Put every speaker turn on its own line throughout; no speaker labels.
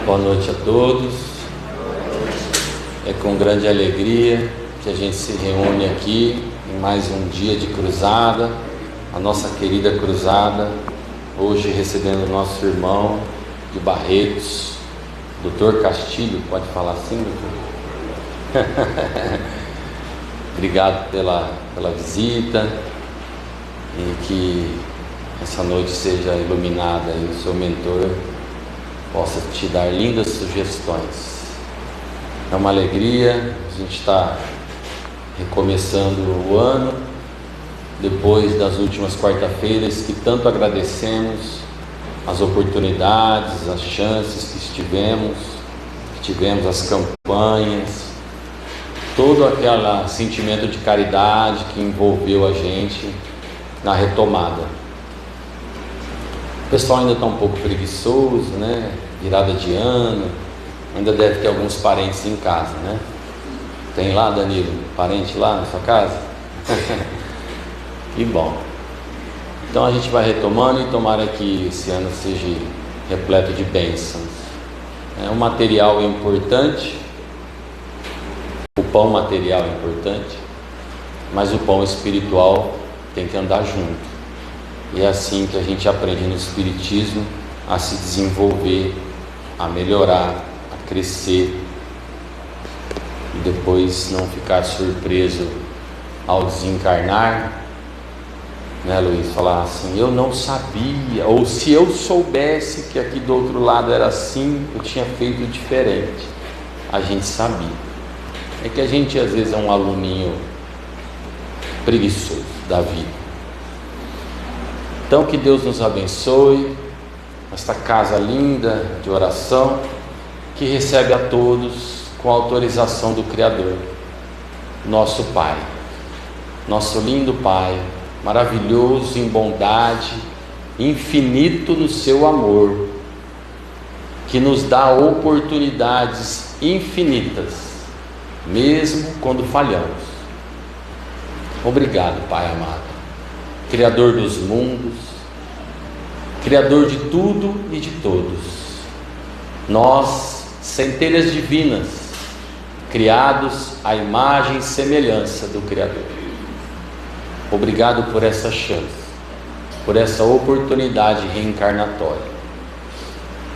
Boa noite a todos. É com grande alegria que a gente se reúne aqui em mais um dia de cruzada, a nossa querida cruzada, hoje recebendo o nosso irmão de Barretos, Dr. Castilho, pode falar assim, doutor? Obrigado pela visita e que essa noite seja iluminada e o seu mentor possa te dar lindas sugestões. É uma alegria, a gente está recomeçando o ano, depois das últimas quarta-feiras que tanto agradecemos as oportunidades, as chances que tivemos as campanhas, todo aquele sentimento de caridade que envolveu a gente na retomada. O pessoal ainda está um pouco preguiçoso, né? Virada de ano, ainda deve ter alguns parentes em casa, né? Tem lá, Danilo, parente lá na sua casa? Que bom. Então a gente vai retomando e tomara que esse ano seja repleto de bênçãos. O material é importante, o pão material é importante, mas o pão espiritual tem que andar junto. E é assim que a gente aprende no Espiritismo a se desenvolver, a melhorar, a crescer e depois não ficar surpreso ao desencarnar, né, Luiz? Falar assim, eu não sabia, ou se eu soubesse que aqui do outro lado era assim, eu tinha feito diferente. A gente sabia. É que a gente às vezes é um aluninho preguiçoso da vida. Então que Deus nos abençoe, esta casa linda de oração, que recebe a todos com a autorização do Criador, nosso Pai, nosso lindo Pai, maravilhoso em bondade, infinito no seu amor, que nos dá oportunidades infinitas, mesmo quando falhamos. Obrigado, Pai amado, Criador dos mundos, Criador de tudo e de todos. Nós, centelhas divinas, criados à imagem e semelhança do Criador. Obrigado por essa chance, por essa oportunidade reencarnatória,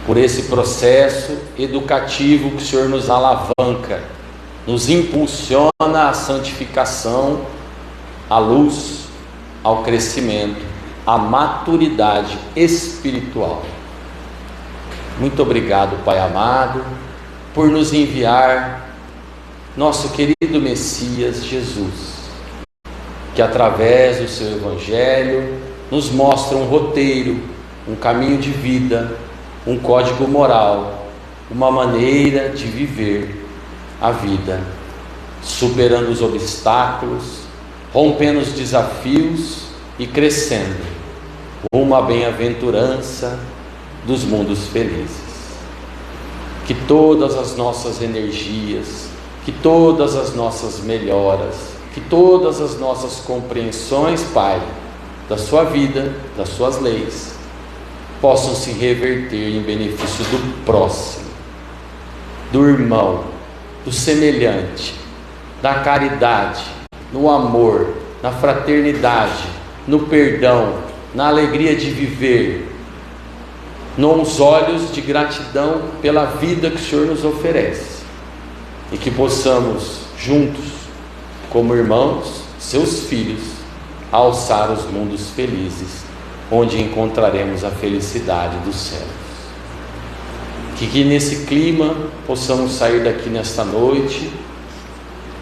por esse processo educativo que o Senhor nos alavanca, nos impulsiona à santificação, à luz, ao crescimento, à maturidade espiritual. Muito obrigado, Pai amado, por nos enviar nosso querido Messias Jesus, que através do seu Evangelho nos mostra um roteiro, um caminho de vida, um código moral, uma maneira de viver a vida, superando os obstáculos, rompendo os desafios e crescendo rumo à bem-aventurança dos mundos felizes. Que todas as nossas energias, que todas as nossas melhoras, que todas as nossas compreensões, Pai, da sua vida, das suas leis, possam se reverter em benefício do próximo, do irmão, do semelhante, da caridade, no amor, na fraternidade, no perdão, na alegria de viver, nos olhos de gratidão pela vida que o Senhor nos oferece, e que possamos juntos, como irmãos, seus filhos, alçar os mundos felizes, onde encontraremos a felicidade dos céus. Que nesse clima possamos sair daqui nesta noite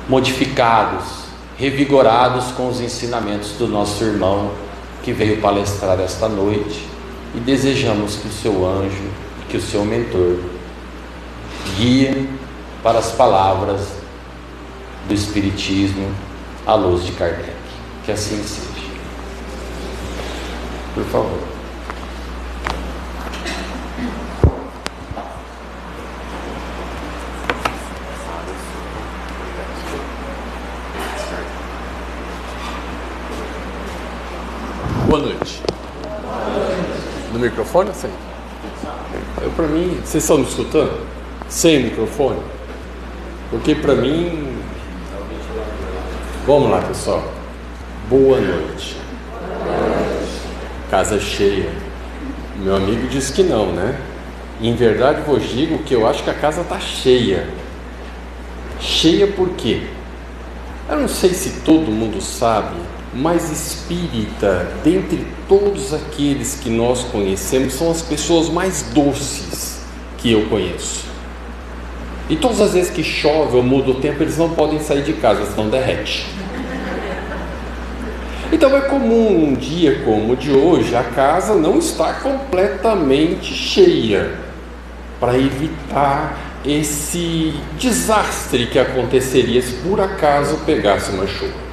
modificados, revigorados com os ensinamentos do nosso irmão que veio palestrar esta noite, e desejamos que o seu anjo, que o seu mentor guie para as palavras do Espiritismo à luz de Kardec. Que assim seja. Por favor.
Boa noite. No microfone, sim. para mim, vocês estão me escutando? Sem microfone? Porque para mim... Vamos lá, pessoal. Boa noite. Casa cheia. Meu amigo disse que não, né? Em verdade vos digo que eu acho que a casa está cheia. Cheia por quê? Eu não sei se todo mundo sabe, mas espírita, dentre todos aqueles que nós conhecemos, são as pessoas mais doces que eu conheço. E todas as vezes que chove ou muda o tempo, eles não podem sair de casa, senão derrete. Então é comum um dia como o de hoje, a casa não estar completamente cheia, para evitar esse desastre que aconteceria se por acaso pegasse uma chuva.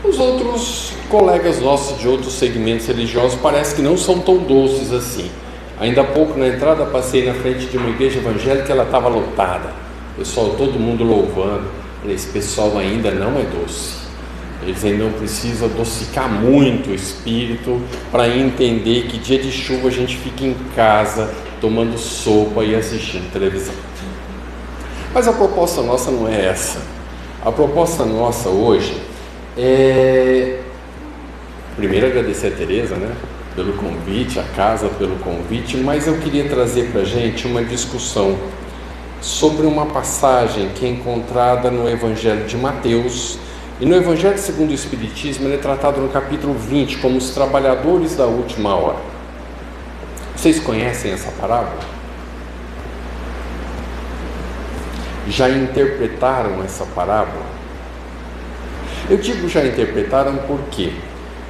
Os outros colegas nossos de outros segmentos religiosos parece que não são tão doces assim. Ainda há pouco na entrada passei na frente de uma igreja evangélica e ela estava lotada. Pessoal, todo mundo louvando. Esse pessoal ainda não é doce. Eles ainda precisam adocicar muito o espírito para entender que dia de chuva a gente fica em casa tomando sopa e assistindo televisão. Mas a proposta nossa não é essa. A proposta nossa hoje é, primeiro, agradecer a Tereza, né, pelo convite, a casa pelo convite, mas eu queria trazer para a gente uma discussão sobre uma passagem que é encontrada no Evangelho de Mateus. E no Evangelho segundo o Espiritismo ele é tratado no capítulo 20 como os trabalhadores da última hora. Vocês conhecem essa parábola? Já interpretaram essa parábola? Eu digo já interpretaram por quê?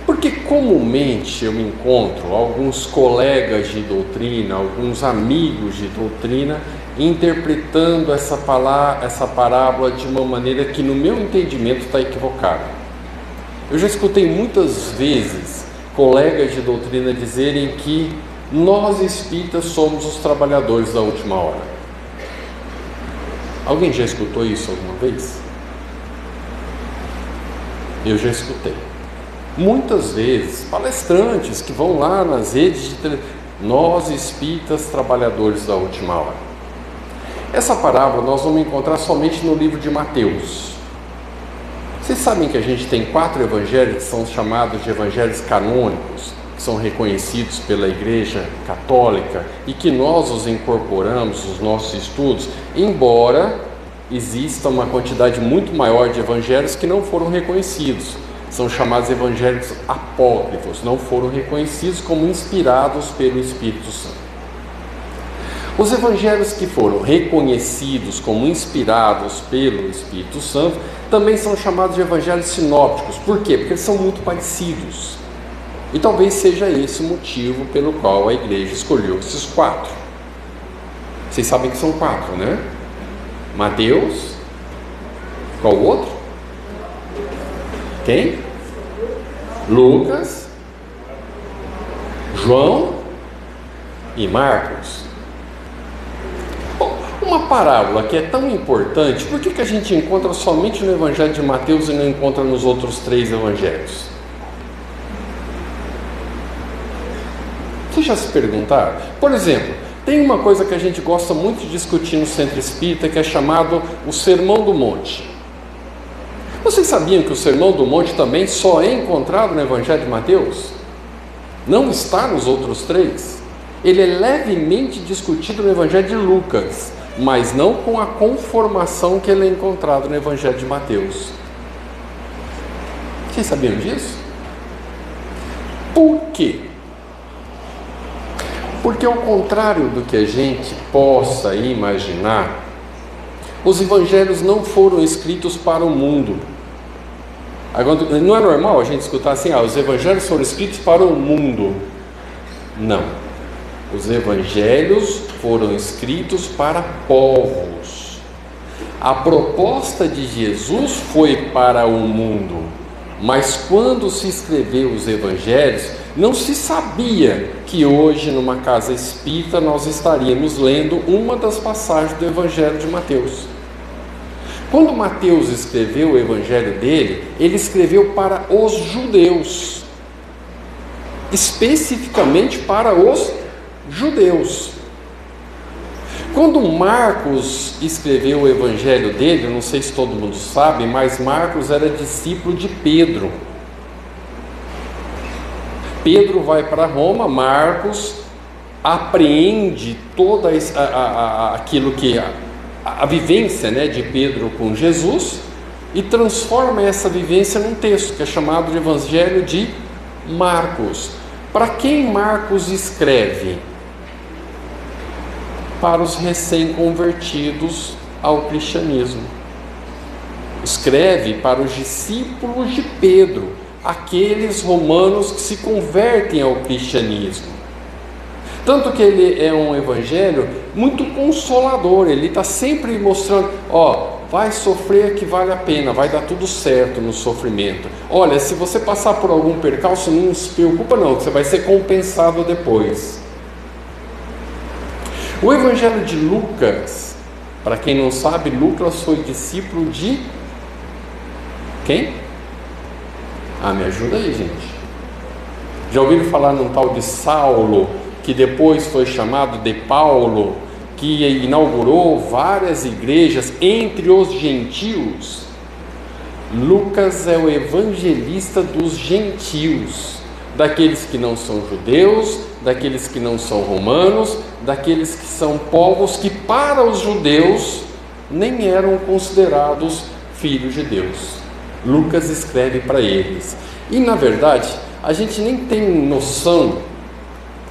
Porque comumente eu encontro alguns colegas de doutrina, alguns amigos de doutrina, interpretando essa parábola de uma maneira que no meu entendimento está equivocada. Eu já escutei muitas vezes colegas de doutrina dizerem que nós espíritas somos os trabalhadores da última hora. Alguém já escutou isso alguma vez? Eu já escutei. Muitas vezes, palestrantes que vão lá nas redes de televisão, nós espíritas trabalhadores da última hora. Essa parábola nós vamos encontrar somente no livro de Mateus. Vocês sabem que a gente tem 4 evangelhos que são chamados de evangelhos canônicos, que são reconhecidos pela Igreja Católica e que nós os incorporamos nos nossos estudos, embora exista uma quantidade muito maior de evangelhos que não foram reconhecidos. São chamados evangelhos apócrifos, não foram reconhecidos como inspirados pelo Espírito Santo. Os evangelhos que foram reconhecidos como inspirados pelo Espírito Santo também são chamados de evangelhos sinópticos. Por quê? Porque eles são muito parecidos. E talvez seja esse o motivo pelo qual a igreja escolheu esses 4. Vocês sabem que são 4, né? Mateus. Qual o outro? Quem? Lucas, João e Marcos. Uma parábola que é tão importante, por que a gente encontra somente no Evangelho de Mateus e não encontra nos outros 3 evangelhos? Vocês já se perguntaram? Por exemplo, tem uma coisa que a gente gosta muito de discutir no Centro Espírita, que é chamado o Sermão do Monte. Vocês sabiam que o Sermão do Monte também só é encontrado no Evangelho de Mateus? Não está nos outros 3? Ele é levemente discutido no Evangelho de Lucas, mas não com a conformação que ele é encontrado no Evangelho de Mateus. Vocês sabiam disso? Por quê? Porque ao contrário do que a gente possa imaginar, os evangelhos não foram escritos para o mundo. Agora, não é normal a gente escutar assim, os evangelhos foram escritos para o mundo. Não. Os evangelhos foram escritos para povos. A proposta de Jesus foi para o mundo, mas quando se escreveu os evangelhos, não se sabia que hoje numa casa espírita nós estaríamos lendo uma das passagens do Evangelho de Mateus. Quando Mateus escreveu o evangelho dele, ele escreveu para os judeus, especificamente para os judeus. Quando Marcos escreveu o evangelho dele, eu não sei se todo mundo sabe, mas Marcos era discípulo de Pedro. Pedro vai para Roma, Marcos apreende toda aquilo que a vivência, né, de Pedro com Jesus e transforma essa vivência num texto que é chamado de Evangelho de Marcos. Para quem Marcos escreve? Para os recém-convertidos ao cristianismo. Escreve para os discípulos de Pedro, aqueles romanos que se convertem ao cristianismo. Tanto que ele é um evangelho muito consolador, ele está sempre mostrando, vai sofrer que vale a pena, vai dar tudo certo no sofrimento. Olha, se você passar por algum percalço, não se preocupa não, que você vai ser compensado depois. O evangelho de Lucas, para quem não sabe, Lucas foi discípulo de quem? Me ajuda aí, gente. Já ouviram falar num tal de Saulo, que depois foi chamado de Paulo, que inaugurou várias igrejas entre os gentios? Lucas é o evangelista dos gentios, daqueles que não são judeus, daqueles que não são romanos, daqueles que são povos que para os judeus nem eram considerados filhos de Deus. Lucas escreve para eles. E na verdade, a gente nem tem noção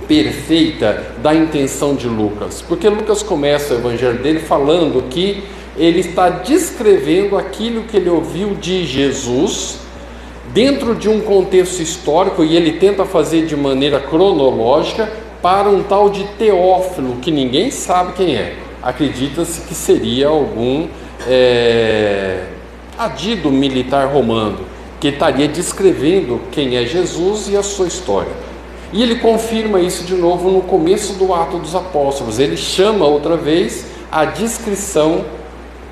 perfeita da intenção de Lucas, porque Lucas começa o evangelho dele falando que ele está descrevendo aquilo que ele ouviu de Jesus dentro de um contexto histórico, e ele tenta fazer de maneira cronológica para um tal de Teófilo, que ninguém sabe quem é. Acredita-se que seria algum adido militar romano, que estaria descrevendo quem é Jesus e a sua história. E ele confirma isso de novo no começo do Atos dos Apóstolos. Ele chama outra vez a descrição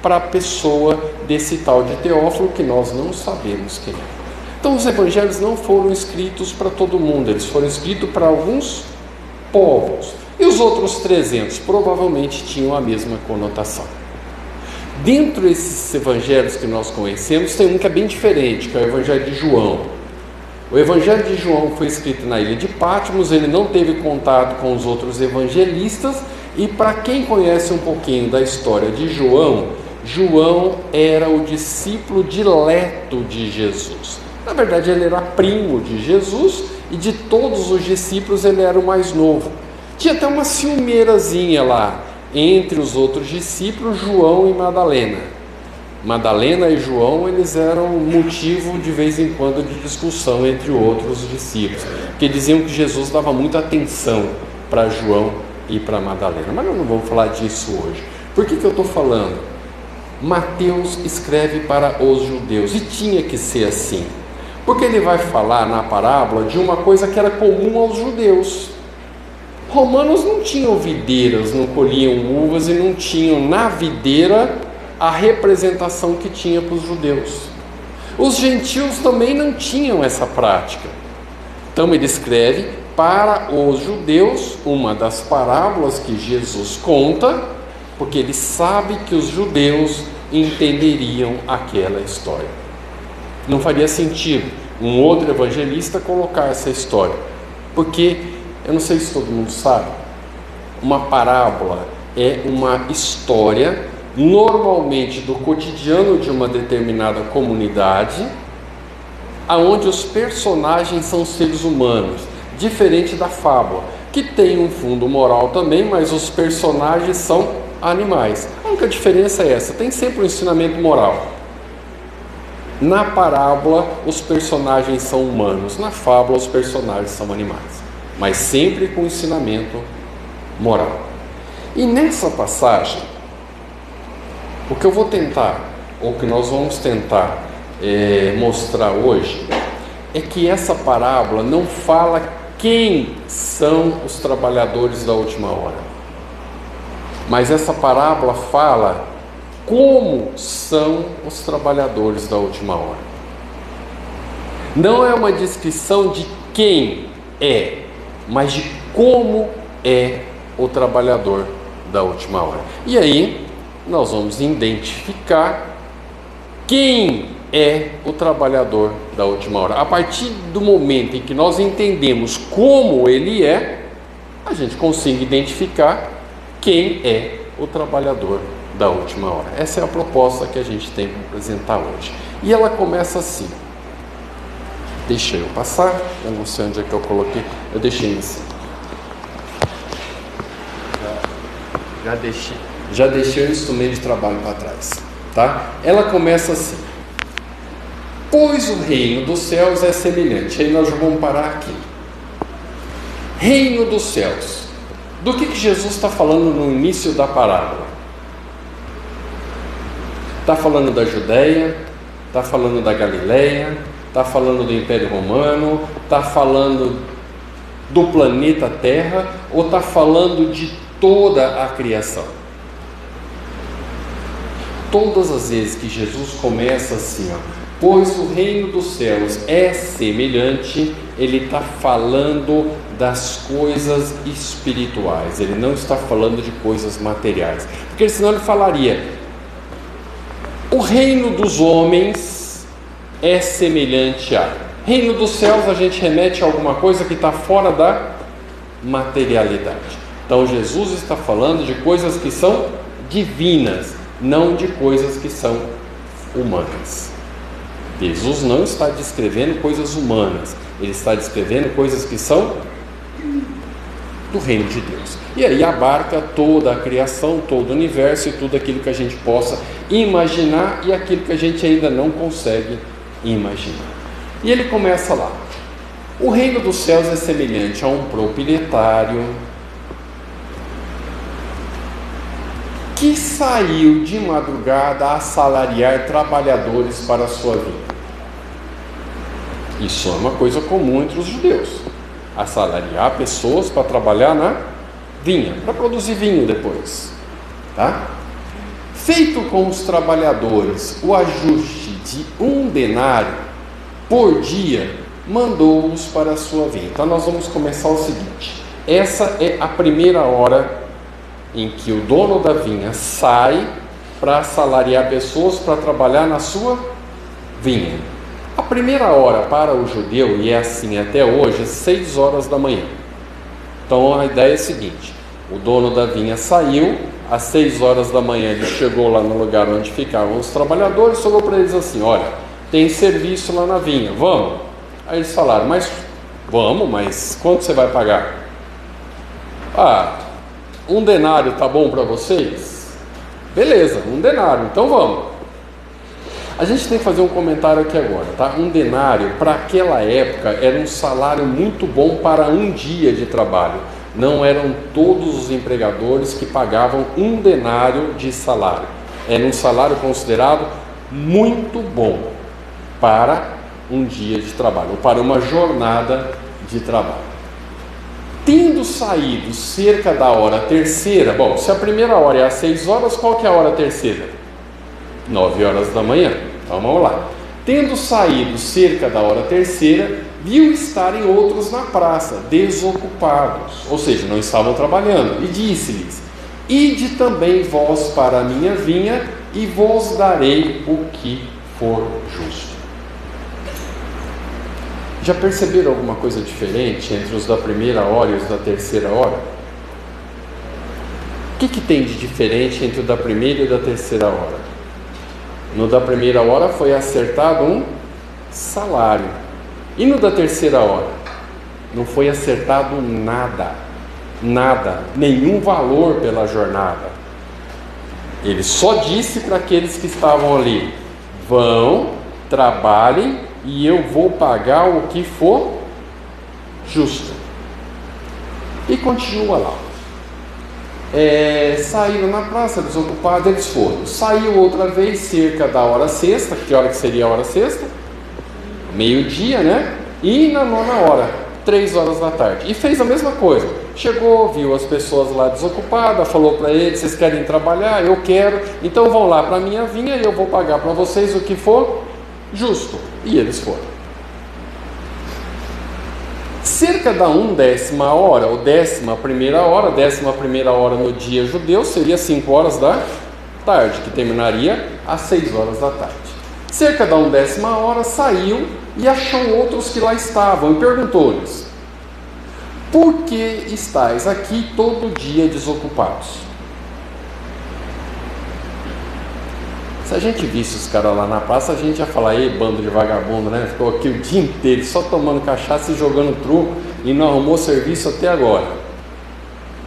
para a pessoa desse tal de Teófilo, que nós não sabemos quem é. Então os evangelhos não foram escritos para todo mundo, eles foram escritos para alguns povos. E os outros 300 provavelmente tinham a mesma conotação. Dentro desses evangelhos que nós conhecemos, tem um que é bem diferente, que é o evangelho de João. O evangelho de João foi escrito na ilha de Patmos, ele não teve contato com os outros evangelistas, e para quem conhece um pouquinho da história de João, João era o discípulo dileto de Jesus. Na verdade, ele era primo de Jesus, e de todos os discípulos ele era o mais novo. Tinha até uma ciumeirazinha lá entre os outros discípulos, João e Madalena. Madalena e João, eles eram motivo de vez em quando de discussão entre outros discípulos, porque diziam que Jesus dava muita atenção para João e para Madalena. Mas eu não vou falar disso hoje. Por que eu estou falando? Mateus escreve para os judeus, e tinha que ser assim, porque ele vai falar na parábola de uma coisa que era comum aos judeus. Romanos não tinham videiras, não colhiam uvas e não tinham na videira a representação que tinha para os judeus. Os gentios também não tinham essa prática. Então ele escreve para os judeus uma das parábolas que Jesus conta, porque ele sabe que os judeus entenderiam aquela história. Não faria sentido um outro evangelista colocar essa história, porque, eu não sei se todo mundo sabe, uma parábola é uma história, normalmente do cotidiano de uma determinada comunidade, aonde os personagens são seres humanos, diferente da fábula, que tem um fundo moral também, mas os personagens são animais. A única diferença é essa, tem sempre um ensinamento moral. Na parábola, os personagens são humanos, na fábula, os personagens são animais, mas sempre com ensinamento moral. E nessa passagem, o que eu vou tentar, ou que nós vamos tentar mostrar hoje, é que essa parábola não fala quem são os trabalhadores da última hora, mas essa parábola fala como são os trabalhadores da última hora. Não é uma descrição de quem é, mas de como é o trabalhador da última hora. E aí nós vamos identificar quem é o trabalhador da última hora. A partir do momento em que nós entendemos como ele é, a gente consegue identificar quem é o trabalhador da última hora. Essa é a proposta que a gente tem para apresentar hoje. E ela começa assim. Deixa eu passar, eu não sei onde é que eu coloquei, eu deixei assim. Já deixei o instrumento de trabalho para trás, tá? Ela começa assim: pois o reino dos céus é semelhante. Aí nós já vamos parar aqui. Reino dos céus. Do que Jesus está falando no início da parábola? Está falando da Judéia? Está falando da Galileia? Está falando do Império Romano? Está falando do planeta Terra? Ou está falando de toda a criação? Todas as vezes que Jesus começa assim, pois o reino dos céus é semelhante, ele está falando das coisas espirituais, ele não está falando de coisas materiais, porque senão ele falaria: o reino dos homens é semelhante a... Reino dos céus, a gente remete a alguma coisa que está fora da materialidade. Então Jesus está falando de coisas que são divinas, não de coisas que são humanas. Jesus não está descrevendo coisas humanas, ele está descrevendo coisas que são do reino de Deus. E aí abarca toda a criação, todo o universo e tudo aquilo que a gente possa imaginar e aquilo que a gente ainda não consegue imaginar. E ele começa lá: o reino dos céus é semelhante a um proprietário que saiu de madrugada a assalariar trabalhadores para a sua vinha. Isso é uma coisa comum entre os judeus, assalariar pessoas para trabalhar na vinha, para produzir vinho depois, tá? Feito com os trabalhadores o ajuste de 1 denário por dia, mandou-os para a sua vinha. Então nós vamos começar o seguinte: essa é a primeira hora em que o dono da vinha sai para assalariar pessoas para trabalhar na sua vinha. A primeira hora para o judeu, e é assim até hoje, é 6 horas da manhã. Então a ideia é a seguinte: o dono da vinha saiu, às 6 horas da manhã ele chegou lá no lugar onde ficavam os trabalhadores, falou para eles assim: olha, tem serviço lá na vinha, vamos? Aí eles falaram: mas vamos, mas quanto você vai pagar? 1 denário tá bom para vocês? Beleza, 1 denário, então vamos. A gente tem que fazer um comentário aqui agora, tá? 1 denário, para aquela época, era um salário muito bom para um dia de trabalho. Não eram todos os empregadores que pagavam 1 denário de salário. Era um salário considerado muito bom para um dia de trabalho, ou para uma jornada de trabalho. Tendo saído cerca da hora terceira, bom, se a primeira hora é às 6 horas, qual que é a hora terceira? 9 horas da manhã. Então vamos lá. Tendo saído cerca da hora terceira, viu estarem outros na praça, desocupados, ou seja, não estavam trabalhando, e disse-lhes: ide também vós para a minha vinha, e vos darei o que for justo. Já perceberam alguma coisa diferente entre os da primeira hora e os da terceira hora? O que tem de diferente entre o da primeira e o da terceira hora? No da primeira hora foi acertado um salário. E no da terceira hora? Não foi acertado nada. Nada. Nenhum valor pela jornada. Ele só disse para aqueles que estavam ali: vão, trabalhem, e eu vou pagar o que for justo. E continua lá. Saíram na praça, desocupados, eles foram. Saiu outra vez cerca da hora sexta. Que hora que seria a hora sexta? Meio-dia, né? E na 9ª hora, 3 horas da tarde. E fez a mesma coisa. Chegou, viu as pessoas lá desocupadas, falou para eles: vocês querem trabalhar? Eu quero. Então vão lá para a minha vinha e eu vou pagar para vocês o que for justo. E eles foram. Cerca da 1/10 hora, ou 11ª hora, 11ª hora no dia judeu seria 5 horas da tarde, que terminaria às 6 horas da tarde. Cerca da 1/10 hora saiu e achou outros que lá estavam e perguntou-lhes: por que estáis aqui todo dia desocupados? Se a gente visse os caras lá na praça, a gente ia falar: ei, bando de vagabundo, né? Ficou aqui o dia inteiro só tomando cachaça e jogando truco e não arrumou serviço até agora.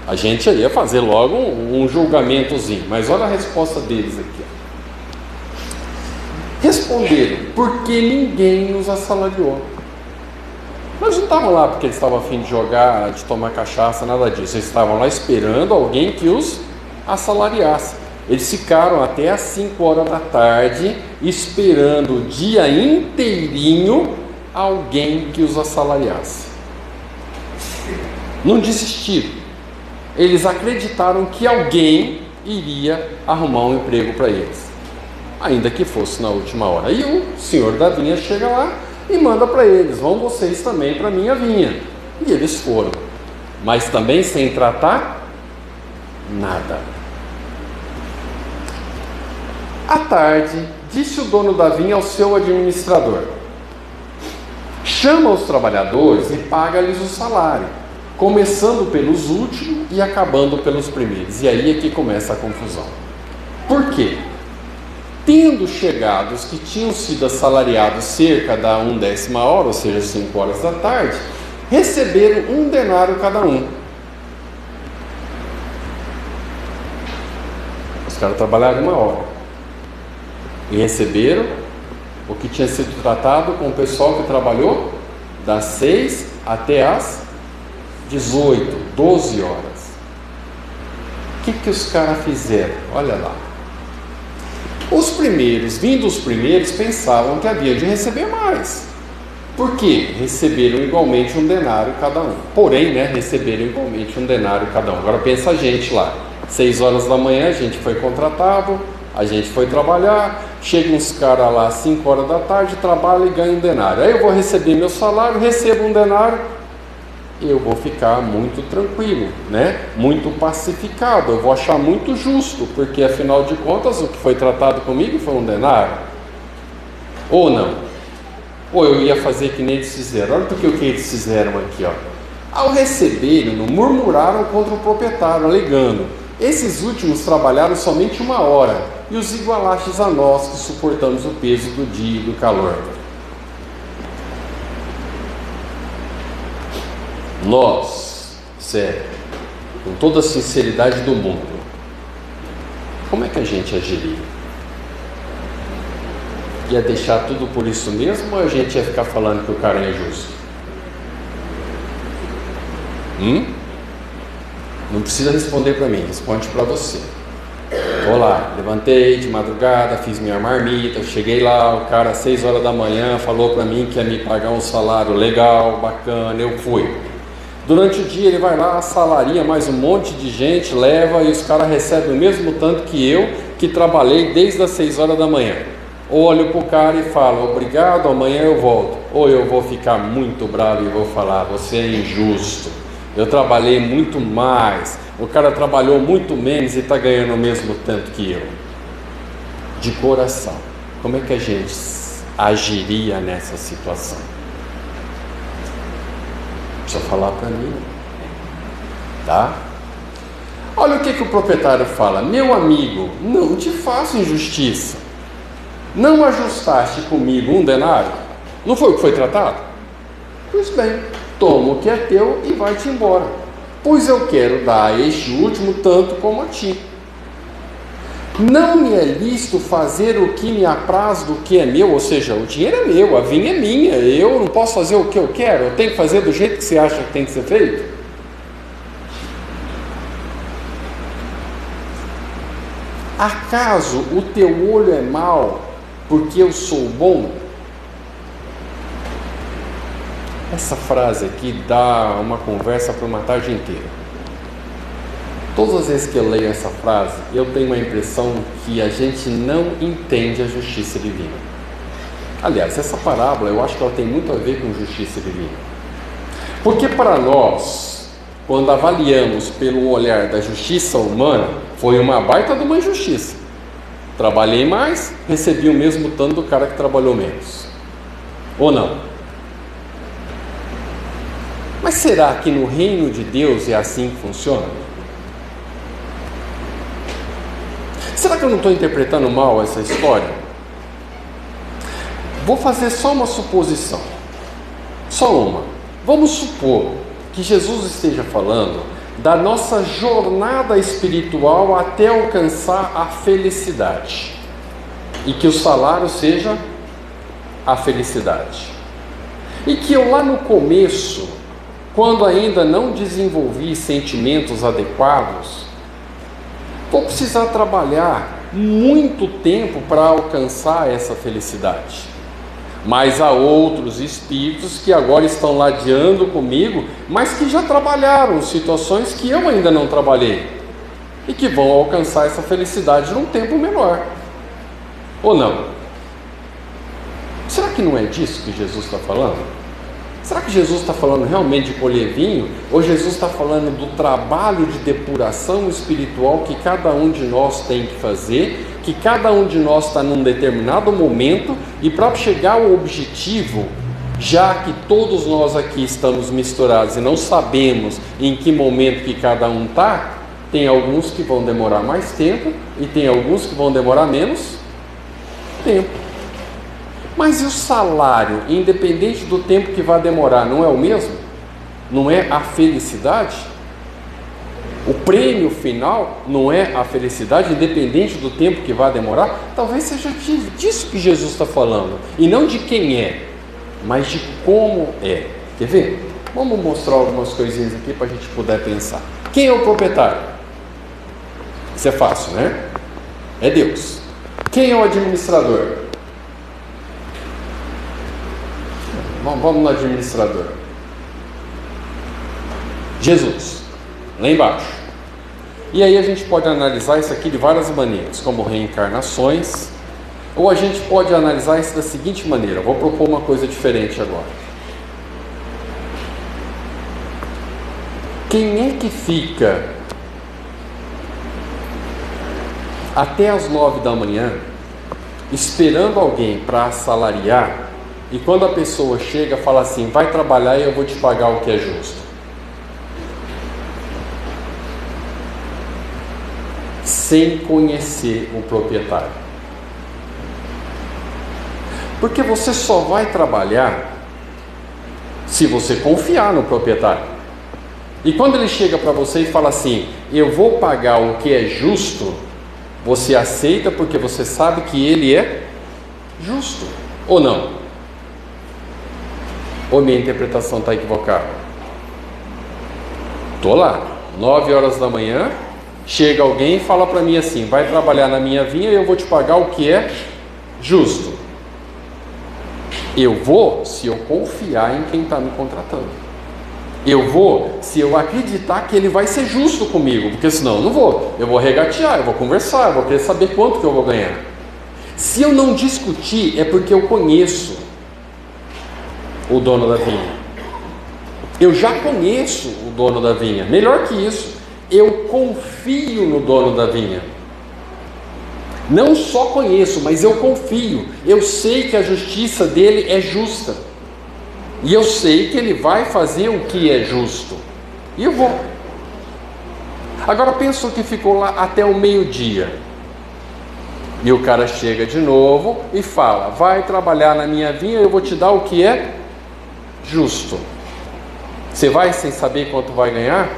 A gente ia fazer logo um julgamentozinho, mas olha a resposta deles aqui. Responderam: porque ninguém nos assalariou. Nós não estávamos lá porque eles estavam a fim de jogar, de tomar cachaça, nada disso. Eles estavam lá esperando alguém que os assalariasse. Eles ficaram até às 5 horas da tarde esperando o dia inteirinho alguém que os assalariasse. Não desistiram. Eles acreditaram que alguém iria arrumar um emprego para eles, ainda que fosse na última hora. E o senhor da vinha chega lá e manda para eles: vão vocês também para a minha vinha. E eles foram, mas também sem tratar nada. À tarde, disse o dono da vinha ao seu administrador: chama os trabalhadores e paga-lhes o salário, começando pelos últimos e acabando pelos primeiros. E aí é que começa a confusão. Por quê? Tendo chegado os que tinham sido assalariados cerca da 1/10 hora, ou seja, 5 horas da tarde, receberam 1 denário cada um. Os caras trabalharam 1 hora e receberam o que tinha sido tratado com o pessoal que trabalhou das 6 até as 18, 12 horas. O que os caras fizeram? Olha lá. Os primeiros, vindo os primeiros, pensavam que haviam de receber mais. Por quê? Receberam igualmente 1 denário cada um. Porém, receberam igualmente 1 denário cada um. Agora pensa a gente lá. 6 horas da manhã a gente foi contratado, a gente foi trabalhar, chegam uns caras lá às 5 horas da tarde, trabalham e ganham 1 denário. Aí eu vou receber meu salário, recebo 1 denário, eu vou ficar muito tranquilo, muito pacificado, eu vou achar muito justo, porque afinal de contas o que foi tratado comigo foi 1 denário. Ou não? Ou eu ia fazer que nem eles fizeram. Olha o que eles fizeram aqui, ó. Ao receberem, murmuraram contra o proprietário, alegando: esses últimos trabalharam somente 1 hora, e os igualastes a nós que suportamos o peso do dia e do calor. Nós, sério, com toda a sinceridade do mundo, como é que a gente agiria? Ia deixar tudo por isso mesmo, ou a gente ia ficar falando que o cara é injusto? Não precisa responder para mim, responde para você. Vou lá, levantei de madrugada, fiz minha marmita, cheguei lá, o cara às 6 horas da manhã falou para mim que ia me pagar um salário legal, bacana, eu fui. Durante o dia ele vai lá, assalaria mais um monte de gente, leva, e os caras recebem o mesmo tanto que eu, que trabalhei desde as 6 horas da manhã. Olho para o cara e falo: obrigado, amanhã eu volto. Ou eu vou ficar muito bravo e vou falar: você é injusto, eu trabalhei muito mais, o cara trabalhou muito menos e está ganhando o mesmo tanto que eu. De coração, como é que a gente agiria nessa situação? Precisa falar para mim, tá? Olha o que o proprietário fala: meu amigo, não te faço injustiça. Não ajustaste comigo 1 denário? Não foi o que foi tratado? Pois bem, toma o que é teu e vai-te embora, pois eu quero dar a este último tanto como a ti. Não me é lícito fazer o que me apraz do que é meu, ou seja, o dinheiro é meu, a vinha é minha, eu não posso fazer o que eu quero, eu tenho que fazer do jeito que você acha que tem que ser feito? Acaso o teu olho é mau porque eu sou bom? Essa frase aqui dá uma conversa para uma tarde inteira. Todas as vezes que eu leio essa frase, eu tenho uma impressão que a gente não entende a justiça divina. Aliás, essa parábola eu acho que ela tem muito a ver com justiça divina. Porque para nós, quando avaliamos pelo olhar da justiça humana, foi uma baita de uma injustiça. Trabalhei mais, recebi o mesmo tanto do cara que trabalhou menos. Ou não? Mas será que no reino de Deus é assim que funciona? Será que eu não estou interpretando mal essa história? Vou fazer só uma suposição. Só uma. Vamos supor que Jesus esteja falando da nossa jornada espiritual até alcançar a felicidade. E que o salário seja a felicidade. E que eu lá no começo, quando ainda não desenvolvi sentimentos adequados, vou precisar trabalhar muito tempo para alcançar essa felicidade. Mas há outros espíritos que agora estão ladeando comigo, mas que já trabalharam situações que eu ainda não trabalhei e que vão alcançar essa felicidade num tempo menor. Ou não? Será que não é disso que Jesus está falando? Será que Jesus está falando realmente de colher vinho? Ou Jesus está falando do trabalho de depuração espiritual que cada um de nós tem que fazer, que cada um de nós está num determinado momento, e para chegar ao objetivo, já que todos nós aqui estamos misturados e não sabemos em que momento que cada um está, tem alguns que vão demorar mais tempo e tem alguns que vão demorar menos tempo. Mas e o salário, independente do tempo que vai demorar, não é o mesmo? Não é a felicidade? O prêmio final não é a felicidade, independente do tempo que vai demorar? Talvez seja disso que Jesus está falando, e não de quem é, mas de como é. Quer ver? Vamos mostrar algumas coisinhas aqui para a gente poder pensar. Quem é o proprietário? Isso é fácil, né? É Deus. Quem é o administrador? Vamos no administrador. Jesus, lá embaixo. E aí a gente pode analisar isso aqui de várias maneiras, como reencarnações, ou a gente pode analisar isso da seguinte maneira. Eu vou propor uma coisa diferente agora. Quem é que fica até as 9 da manhã esperando alguém para assalariar? E quando a pessoa chega, fala assim: vai trabalhar e eu vou te pagar o que é justo. Sem conhecer o proprietário. Porque você só vai trabalhar se você confiar no proprietário. E quando ele chega para você e fala assim: eu vou pagar o que é justo, você aceita porque você sabe que ele é justo. Ou não? Ou minha interpretação está equivocada? Estou lá, 9 horas da manhã, chega alguém e fala para mim assim: vai trabalhar na minha vinha e eu vou te pagar o que é justo. Eu vou se eu confiar em quem está me contratando. Eu vou se eu acreditar que ele vai ser justo comigo, porque senão eu não vou. Eu vou regatear, eu vou conversar, eu vou querer saber quanto que eu vou ganhar. Se eu não discutir, é porque eu conheço o dono da vinha. Eu já conheço o dono da vinha. Melhor que isso, eu confio no dono da vinha. Não só conheço, mas eu confio. Eu sei que a justiça dele é justa. E eu sei que ele vai fazer o que é justo. E eu vou. Agora pensa que ficou lá até o meio-dia. E o cara chega de novo e fala: vai trabalhar na minha vinha, eu vou te dar o que é justo. Você vai sem saber quanto vai ganhar?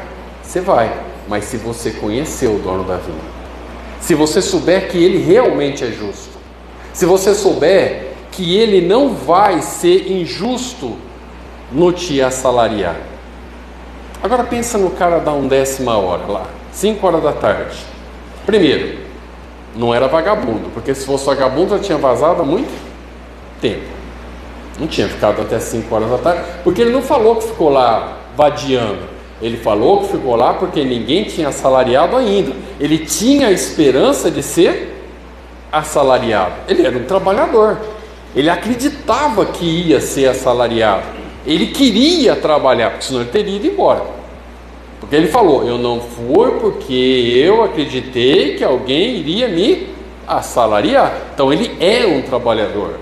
Você vai, mas se você conhecer o dono da vinha, se você souber que ele realmente é justo, se você souber que ele não vai ser injusto no te assalariar. Agora pensa no cara dar 1/10 hora lá, 5 horas da tarde. Primeiro, não era vagabundo, porque se fosse vagabundo já tinha vazado há muito tempo. Não tinha ficado até 5 horas da tarde, porque ele não falou que ficou lá vadiando. Ele falou que ficou lá porque ninguém tinha assalariado ainda. Ele tinha a esperança de ser assalariado. Ele era um trabalhador. Ele acreditava que ia ser assalariado. Ele queria trabalhar, porque senão ele teria ido embora. Porque ele falou: eu não fui porque eu acreditei que alguém iria me assalariar. Então ele é um trabalhador.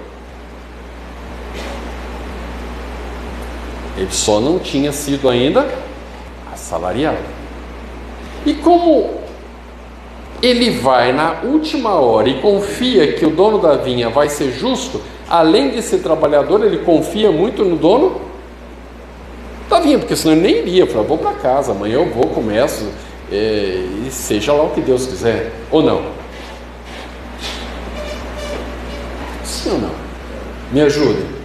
Ele só não tinha sido ainda assalariado. E como ele vai na última hora e confia que o dono da vinha vai ser justo, além de ser trabalhador, ele confia muito no dono da vinha, porque senão ele nem iria. Falar: vou para casa, amanhã eu vou, começo, e seja lá o que Deus quiser. Ou não? Sim ou não? Me ajude.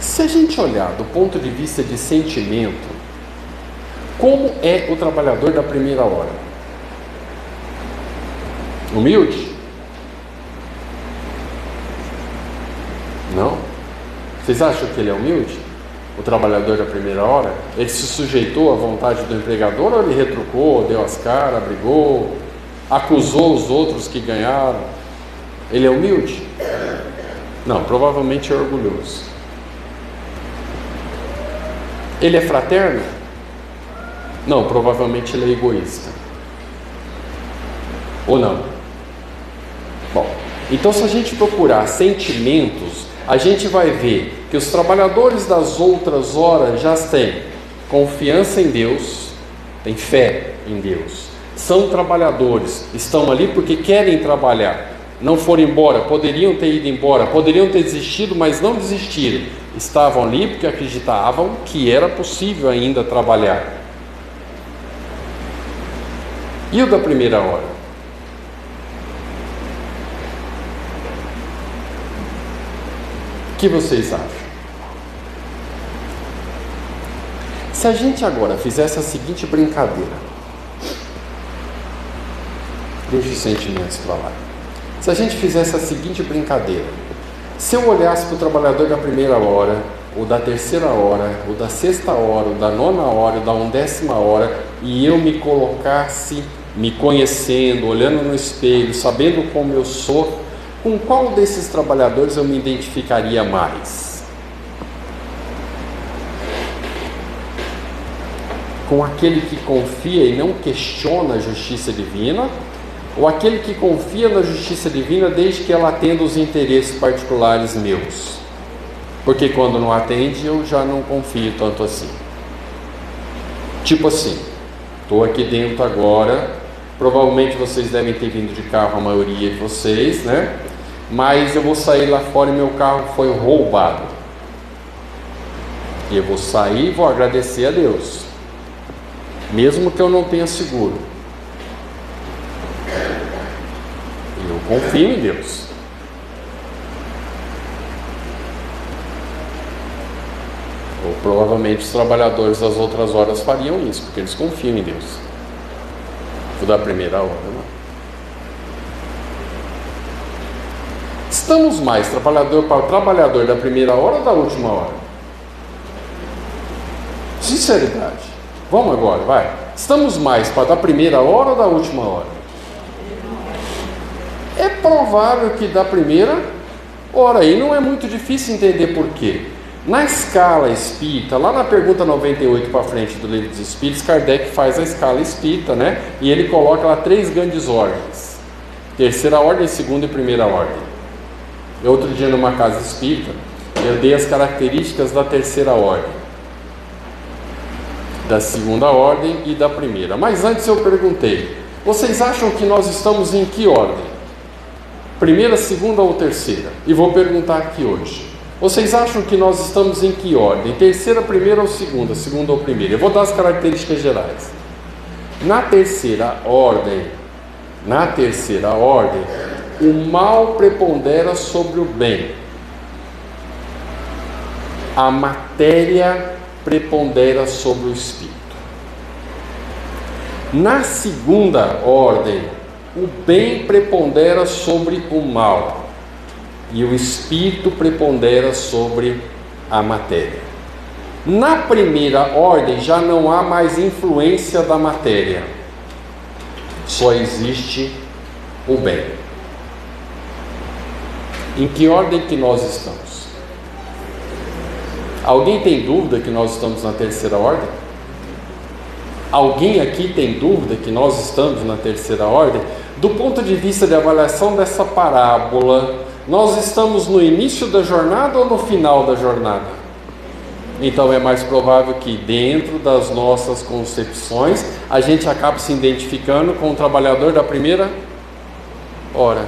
Se a gente olhar do ponto de vista de sentimento, como é o trabalhador da primeira hora? Humilde? Não? Vocês acham que ele é humilde? O trabalhador da primeira hora? Ele se sujeitou à vontade do empregador, ou ele retrucou, deu as caras, brigou, acusou os outros que ganharam? Ele é humilde? Não, provavelmente é orgulhoso. Ele é fraterno? Não, provavelmente ele é egoísta. Ou não? Bom, então se a gente procurar sentimentos, a gente vai ver que os trabalhadores das outras horas já têm confiança em Deus, têm fé em Deus, são trabalhadores, estão ali porque querem trabalhar, não foram embora, poderiam ter ido embora, poderiam ter desistido, mas não desistiram, estavam ali porque acreditavam que era possível ainda trabalhar. E o da primeira hora? O que vocês acham? Se a gente agora fizesse a seguinte brincadeira, deixa os sentimentos para lá. Se a gente fizesse a seguinte brincadeira, se eu olhasse para o trabalhador da primeira hora, ou da terceira hora, ou da sexta hora, ou da nona hora, ou da 1ª hora, e eu me colocasse me conhecendo, olhando no espelho, sabendo como eu sou, com qual desses trabalhadores eu me identificaria mais? Com aquele que confia e não questiona a justiça divina, ou aquele que confia na justiça divina desde que ela atenda os interesses particulares meus? Porque quando não atende, eu já não confio tanto assim. Tipo assim, estou aqui dentro agora, provavelmente vocês devem ter vindo de carro, a maioria de vocês, né? Mas eu vou sair lá fora e meu carro foi roubado. E eu vou sair e vou agradecer a Deus, mesmo que eu não tenha seguro. Eu confio em Deus. Ou provavelmente os trabalhadores das outras horas fariam isso, porque eles confiam em Deus. O da primeira hora, não. Estamos mais trabalhador para o trabalhador da primeira hora ou da última hora? Sinceridade. Vamos agora, vai. Estamos mais para a da primeira hora ou da última hora? É provável que da primeira hora. E não é muito difícil entender por quê. Na escala espírita, lá na pergunta 98 para frente do Livro dos Espíritos, Kardec faz a escala espírita, né? E ele coloca lá 3 grandes ordens: terceira ordem, segunda e primeira ordem. Outro dia, numa casa espírita, eu dei as características da terceira ordem, da segunda ordem e da primeira. Mas antes eu perguntei: vocês acham que nós estamos em que ordem? Primeira, segunda ou terceira? E vou perguntar aqui hoje: vocês acham que nós estamos em que ordem? Terceira, primeira ou segunda? Segunda ou primeira? Eu vou dar as características gerais. Na terceira ordem, o mal prepondera sobre o bem. A matéria prepondera sobre o espírito. Na segunda ordem, o bem prepondera sobre o mal. E o espírito prepondera sobre a matéria. Na primeira ordem já não há mais influência da matéria. Só existe o bem. Em que ordem que nós estamos? Alguém tem dúvida que nós estamos na terceira ordem? Alguém aqui tem dúvida que nós estamos na terceira ordem? Do ponto de vista de avaliação dessa parábola, nós estamos no início da jornada ou no final da jornada? Então é mais provável que dentro das nossas concepções a gente acabe se identificando com o trabalhador da primeira hora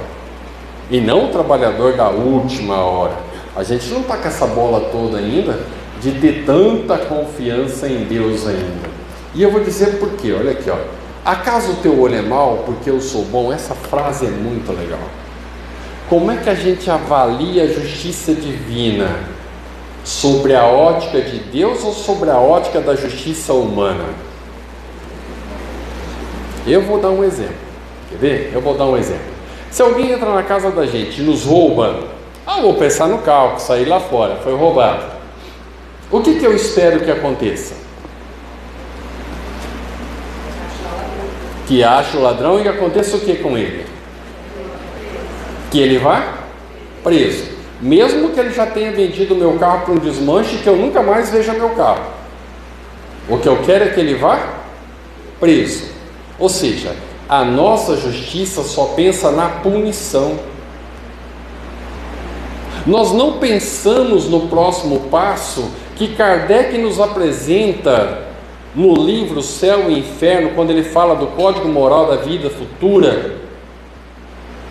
e não o trabalhador da última hora. A gente não está com essa bola toda ainda de ter tanta confiança em Deus ainda. E eu vou dizer por quê. Olha aqui, ó. Acaso o teu olho é mau porque eu sou bom? Essa frase é muito legal. Como é que a gente avalia a justiça divina? Sobre a ótica de Deus ou sobre a ótica da justiça humana? Eu vou dar um exemplo. Quer ver? Eu vou dar um exemplo. Se alguém entra na casa da gente e nos rouba, vou pensar no carro, sair lá fora, foi roubado. O que eu espero que aconteça? Que ache o ladrão e que aconteça o que com ele? Que ele vá preso. Mesmo que ele já tenha vendido o meu carro para um desmanche, que eu nunca mais veja meu carro. O que eu quero é que ele vá preso. Ou seja, a nossa justiça só pensa na punição. Nós não pensamos no próximo passo que Kardec nos apresenta no livro Céu e Inferno, quando ele fala do código moral da vida futura.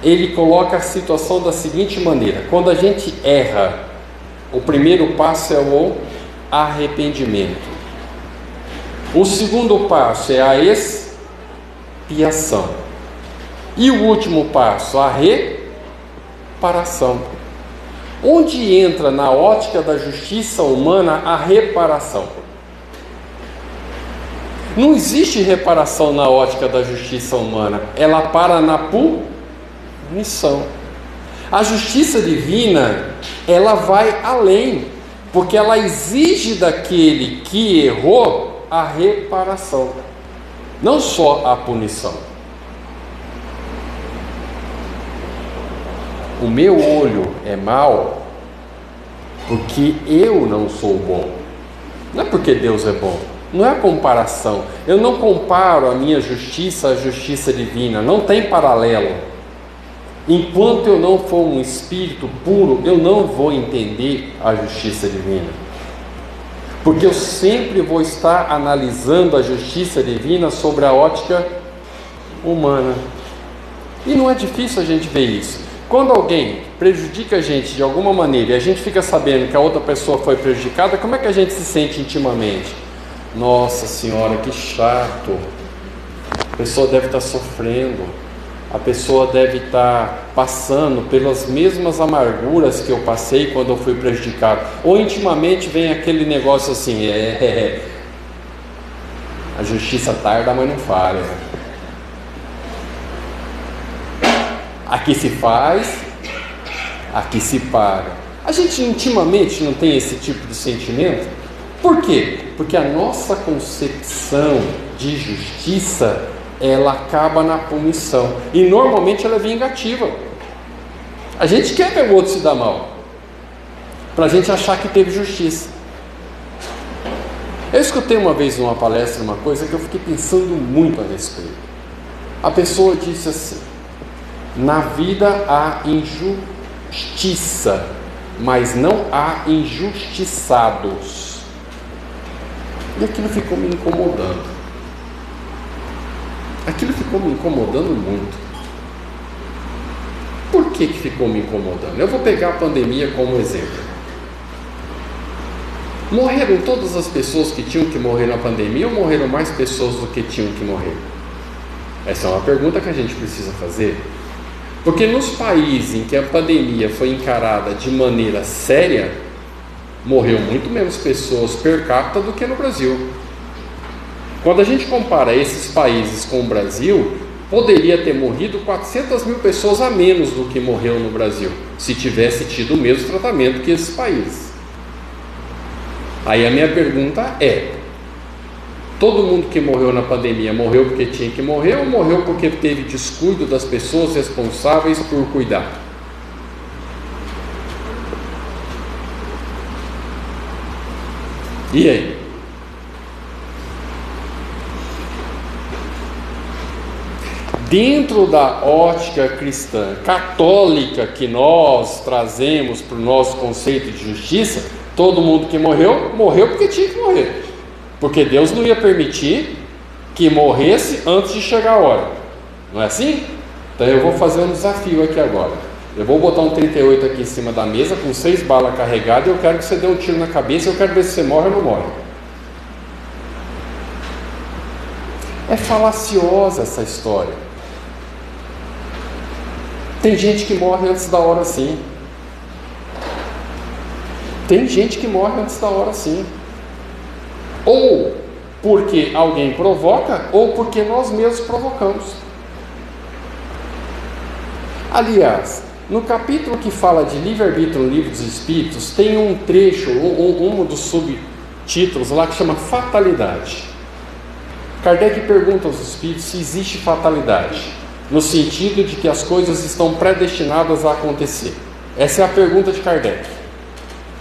Ele coloca a situação da seguinte maneira: quando a gente erra, o primeiro passo é o arrependimento. O segundo passo é a expiação. E o último passo, a reparação. Onde entra na ótica da justiça humana a reparação? Não existe reparação na ótica da justiça humana. Ela para na punição. A justiça divina, ela vai além, porque ela exige daquele que errou a reparação, não só a punição. O meu olho é mau porque eu não sou bom, não é porque Deus é bom. Não é a comparação. Eu não comparo a minha justiça à justiça divina, não tem paralelo. Enquanto eu não for um espírito puro, eu não vou entender a justiça divina, porque eu sempre vou estar analisando a justiça divina sobre a ótica humana. E não é difícil a gente ver isso. Quando alguém prejudica a gente de alguma maneira e a gente fica sabendo que a outra pessoa foi prejudicada, como é que a gente se sente intimamente? Nossa Senhora, que chato, a pessoa deve estar sofrendo, a pessoa deve estar passando pelas mesmas amarguras que eu passei quando eu fui prejudicado. Ou intimamente vem aquele negócio assim, a justiça tarda, mas não falha. Aqui se faz, aqui se paga. A gente intimamente não tem esse tipo de sentimento? Por quê? Porque a nossa concepção de justiça, ela acaba na punição, e normalmente ela é vingativa. A gente quer ver o outro se dar mal, para a gente achar que teve justiça. Eu escutei uma vez numa palestra uma coisa que eu fiquei pensando muito a respeito. A pessoa disse assim: na vida há injustiça, mas não há injustiçados. E aquilo ficou me incomodando. Aquilo ficou me incomodando muito. Por que ficou me incomodando? Eu vou pegar a pandemia como exemplo. Morreram todas as pessoas que tinham que morrer na pandemia ou morreram mais pessoas do que tinham que morrer? Essa é uma pergunta que a gente precisa fazer. Porque nos países em que a pandemia foi encarada de maneira séria, morreu muito menos pessoas per capita do que no Brasil. Quando a gente compara esses países com o Brasil, poderia ter morrido 400 mil pessoas a menos do que morreu no Brasil, se tivesse tido o mesmo tratamento que esses países. Aí a minha pergunta é: todo mundo que morreu na pandemia morreu porque tinha que morrer ou morreu porque teve descuido das pessoas responsáveis por cuidar? E aí? Dentro da ótica cristã, católica, que nós trazemos para o nosso conceito de justiça, todo mundo que morreu, morreu porque tinha que morrer. Porque Deus não ia permitir que morresse antes de chegar a hora. Não é assim? Então eu vou fazer um desafio aqui agora. Eu vou botar um 38 aqui em cima da mesa, com 6 balas carregadas, e eu quero que você dê um tiro na cabeça, eu quero ver se você morre ou não morre. É falaciosa essa história. Tem gente que morre antes da hora, sim. Tem gente que morre antes da hora, sim. Ou porque alguém provoca, ou porque nós mesmos provocamos. Aliás, no capítulo que fala de livre-arbítrio no Livro dos Espíritos, tem um trecho, um dos subtítulos lá que chama fatalidade. Kardec pergunta aos espíritos se existe fatalidade, no sentido de que as coisas estão predestinadas a acontecer. Essa é a pergunta de Kardec.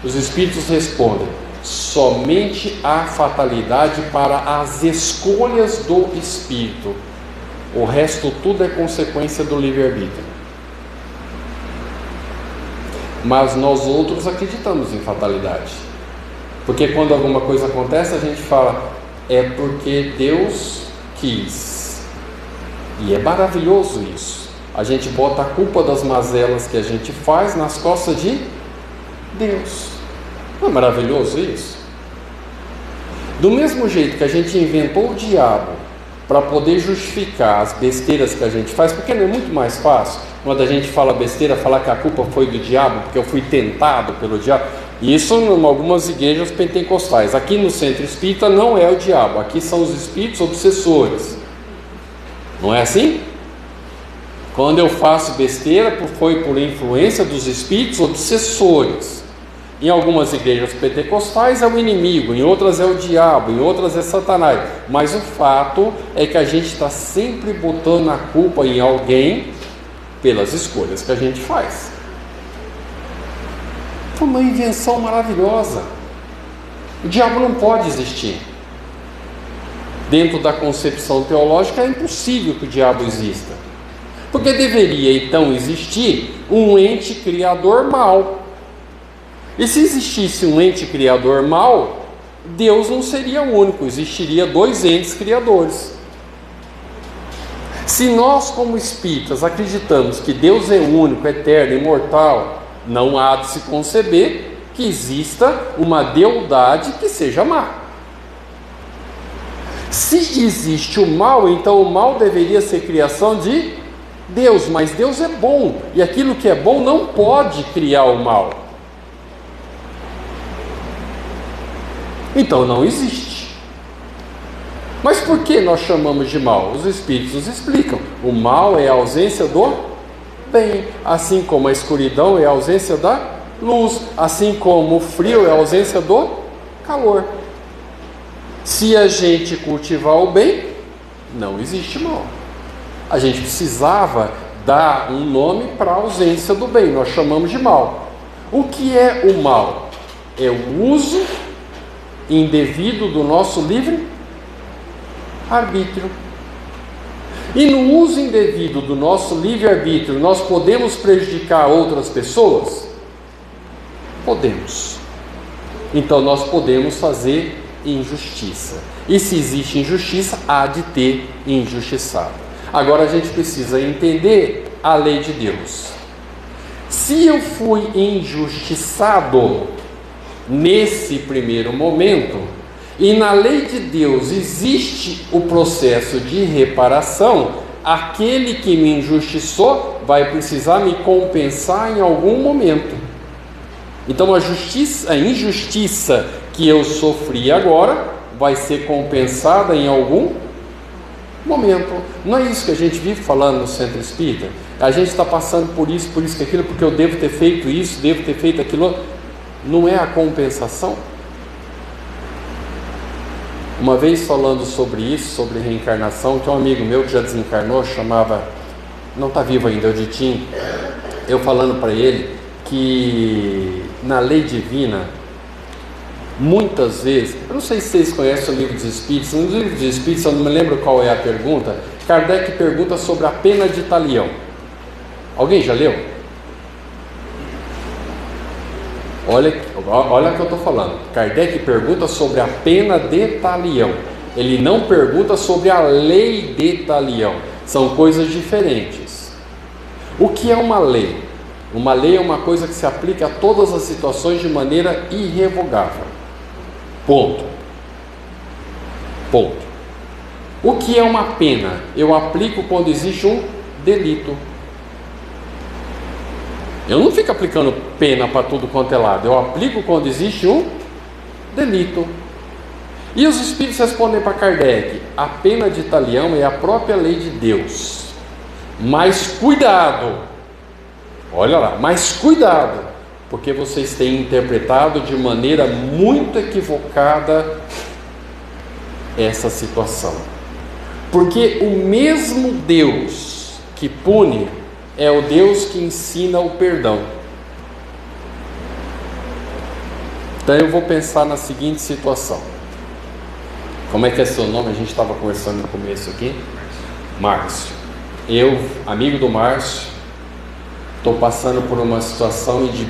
Os espíritos respondem: somente há fatalidade para as escolhas do espírito. O resto tudo é consequência do livre-arbítrio. Mas nós outros acreditamos em fatalidade, porque quando alguma coisa acontece, a gente fala: é porque Deus quis. E é maravilhoso isso. A gente bota a culpa das mazelas que a gente faz nas costas de Deus. Não é maravilhoso isso? Do mesmo jeito que a gente inventou o diabo para poder justificar as besteiras que a gente faz, porque não é muito mais fácil quando a gente fala besteira, falar que a culpa foi do diabo, porque eu fui tentado pelo diabo. Isso em algumas igrejas pentecostais. Aqui no Centro Espírita não é o diabo, aqui são os espíritos obsessores. Não é assim? Quando eu faço besteira, foi por influência dos espíritos obsessores. Em algumas igrejas pentecostais é o inimigo, em outras é o diabo, em outras é Satanás. Mas o fato é que a gente está sempre botando a culpa em alguém pelas escolhas que a gente faz. É uma invenção maravilhosa. O diabo não pode existir. Dentro da concepção teológica é impossível que o diabo exista, porque deveria então existir um ente criador mau. E se existisse um ente criador mau, Deus não seria o único, existiria 2 entes criadores. Se nós, como espíritas, acreditamos que Deus é único, eterno, imortal, não há de se conceber que exista uma deidade que seja má. Se existe o mal, então o mal deveria ser criação de Deus, mas Deus é bom, e aquilo que é bom não pode criar o mal. Então não existe. Mas por que nós chamamos de mal? Os espíritos nos explicam. O mal é a ausência do bem, assim como a escuridão é a ausência da luz, assim como o frio é a ausência do calor. Se a gente cultivar o bem, não existe mal. A gente precisava dar um nome para a ausência do bem, nós chamamos de mal. O que é o mal? É o uso indevido do nosso livre-arbítrio. E no uso indevido do nosso livre-arbítrio, nós podemos prejudicar outras pessoas? Podemos. Então nós podemos fazer injustiça. E se existe injustiça, há de ter injustiçado. Agora a gente precisa entender a lei de Deus. Se eu fui injustiçado nesse primeiro momento, e na lei de Deus existe o processo de reparação, aquele que me injustiçou vai precisar me compensar em algum momento. Então a injustiça que eu sofri agora vai ser compensada em algum momento. Não é isso que a gente vive falando no Centro Espírita? A gente está passando por isso, aquilo, porque eu devo ter feito isso, devo ter feito aquilo. Não é a compensação? Uma vez falando sobre isso, sobre reencarnação, tem um amigo meu que já desencarnou, chamava, não está vivo ainda, é o Ditim, eu falando para ele que na lei divina Muitas vezes, eu não sei se vocês conhecem o Livro dos Espíritos. No Livro dos Espíritos, eu não me lembro qual é a pergunta. Kardec pergunta sobre a pena de talião. Alguém já leu? Olha o que eu estou falando. Kardec pergunta sobre a pena de talião. Ele não pergunta sobre a lei de talião. São coisas diferentes. O que é uma lei? Uma lei é uma coisa que se aplica a todas as situações de maneira irrevogável. Ponto. Ponto. O que é uma pena? Eu aplico quando existe um delito. Eu não fico aplicando pena para tudo quanto é lado. Eu aplico quando existe um delito. E os Espíritos respondem para Kardec: a pena de talião é a própria lei de Deus. Mas cuidado, olha lá, mas cuidado, porque vocês têm interpretado de maneira muito equivocada essa situação. Porque o mesmo Deus que pune é o Deus que ensina o perdão. Então eu vou pensar na seguinte situação. Como é que é seu nome? A gente estava conversando no começo aqui. Márcio. Eu, amigo do Márcio, estou passando por uma situação e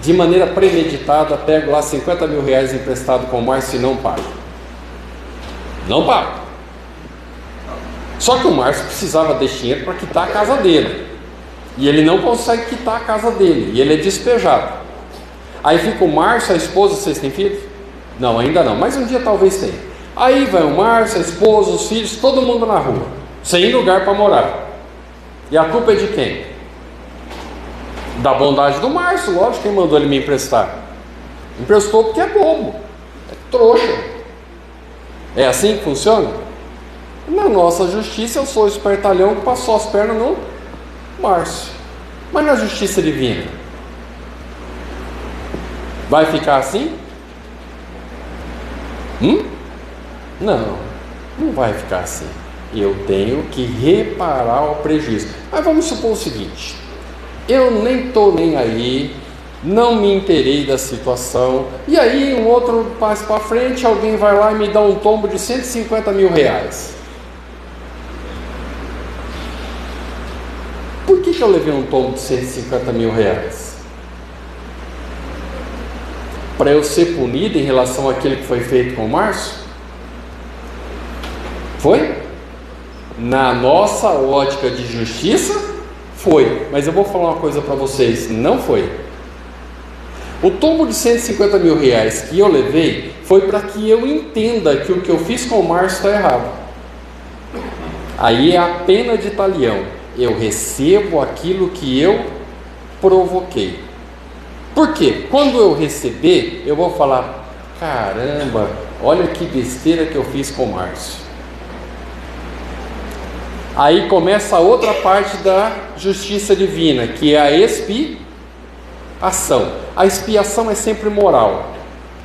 de maneira premeditada pego lá 50 mil reais emprestado com o Márcio e não pago. Não pago. Só que o Márcio precisava desse dinheiro para quitar a casa dele. E ele não consegue quitar a casa dele. E ele é despejado. Aí fica o Márcio, a esposa. Vocês têm filhos? Não, ainda não. Mas um dia talvez tenha. Aí vai o Márcio, a esposa, os filhos, todo mundo na rua. Sem lugar para morar. E a culpa é de quem? Da bondade do Márcio, lógico, quem mandou ele me emprestar. Emprestou porque é bobo. É trouxa. É assim que funciona? Na nossa justiça, eu sou o espertalhão que passou as pernas no Márcio. Mas na justiça divina, vai ficar assim? Não, não vai ficar assim. Eu tenho que reparar o prejuízo. Mas vamos supor o seguinte: eu nem estou nem aí, não me inteirei da situação, e aí um outro passo para frente, alguém vai lá e me dá um tombo de 150 mil reais. Por que eu levei um tombo de 150 mil reais? Para eu ser punido em relação àquilo que foi feito com o Márcio? Foi? Na nossa ótica de justiça, foi. Mas eu vou falar uma coisa para vocês: não foi. O tombo de 150 mil reais que eu levei foi para que eu entenda que o que eu fiz com o Márcio está errado. Aí é a pena de talião. Eu recebo aquilo que eu provoquei. Por quê? Quando eu receber, eu vou falar: caramba, olha que besteira que eu fiz com o Márcio. Aí começa a outra parte da justiça divina, que é a expiação. A expiação é sempre moral.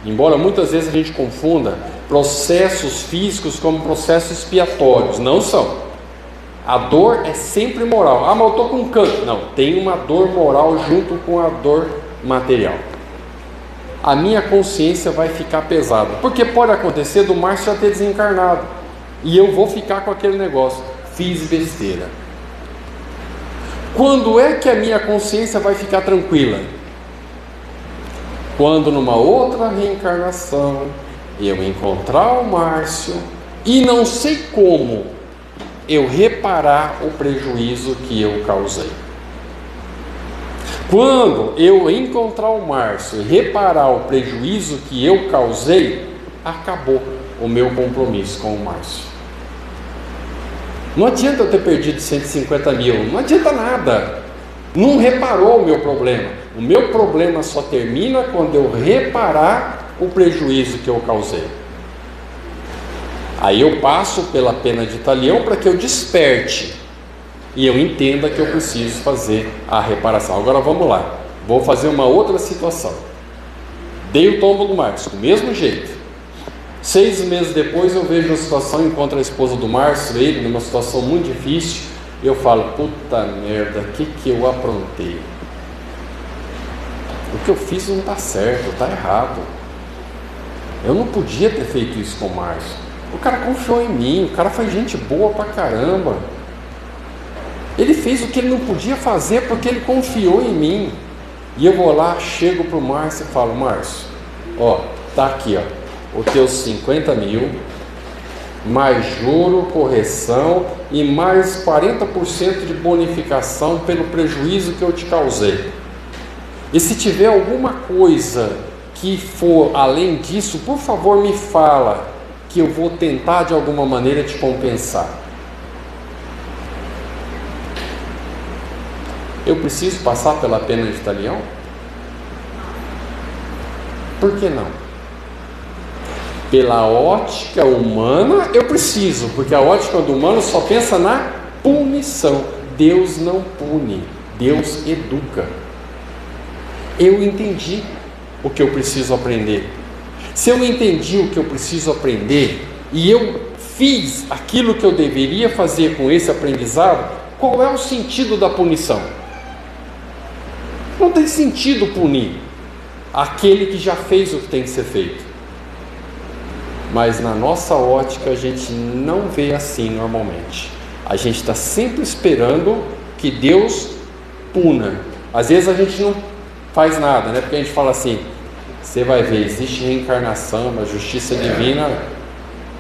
Embora muitas vezes a gente confunda processos físicos como processos expiatórios. Não são. A dor é sempre moral. Ah, mas eu estou com câncer. Não, tem uma dor moral junto com a dor material. A minha consciência vai ficar pesada. Porque pode acontecer do Márcio já ter desencarnado. E eu vou ficar com aquele negócio: fiz besteira. Quando é que a minha consciência vai ficar tranquila? Quando numa outra reencarnação eu encontrar o Márcio e não sei como eu reparar o prejuízo que eu causei. Quando eu encontrar o Márcio e reparar o prejuízo que eu causei, acabou o meu compromisso com o Márcio. Não adianta eu ter perdido 150 mil, não adianta nada. Não reparou o meu problema. O meu problema só termina quando eu reparar o prejuízo que eu causei. Aí eu passo pela pena de talião para que eu desperte e eu entenda que eu preciso fazer a reparação. Agora vamos lá, vou fazer uma outra situação. Dei o tombo do Márcio, do mesmo jeito. 6 meses depois eu vejo a situação, encontro a esposa do Márcio, ele numa situação muito difícil. Eu falo: puta merda, o que eu aprontei? O que eu fiz não está certo, está errado. Eu não podia ter feito isso com o Márcio. O cara confiou em mim, o cara foi gente boa pra caramba. Ele fez o que ele não podia fazer porque ele confiou em mim. E eu vou lá, chego pro Márcio e falo: Márcio, ó, tá aqui, ó, os teus 50 mil, mais juro, correção e mais 40% de bonificação pelo prejuízo que eu te causei. E se tiver alguma coisa que for além disso, por favor me fala, que eu vou tentar de alguma maneira te compensar. Eu preciso passar pela pena de talião? Por que não? Pela ótica humana eu preciso, porque a ótica do humano só pensa na punição. Deus não pune, Deus educa. Eu entendi o que eu preciso aprender. Se eu entendi o que eu preciso aprender e eu fiz aquilo que eu deveria fazer com esse aprendizado, qual é o sentido da punição? Não tem sentido punir aquele que já fez o que tem que ser feito. Mas na nossa ótica a gente não vê assim normalmente. A gente está sempre esperando que Deus puna. Às vezes a gente não faz nada, né? Porque a gente fala assim: você vai ver, existe reencarnação, a justiça divina.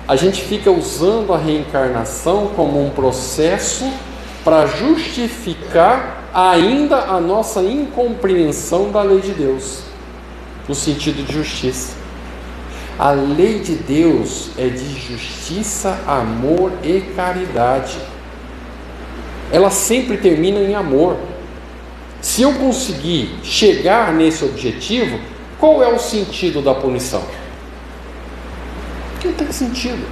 A gente fica usando a reencarnação como um processo para justificar ainda a nossa incompreensão da lei de Deus, no sentido de justiça. A lei de Deus é de justiça, amor e caridade. Ela sempre termina em amor. Se eu conseguir chegar nesse objetivo, qual é o sentido da punição? Não tem sentido.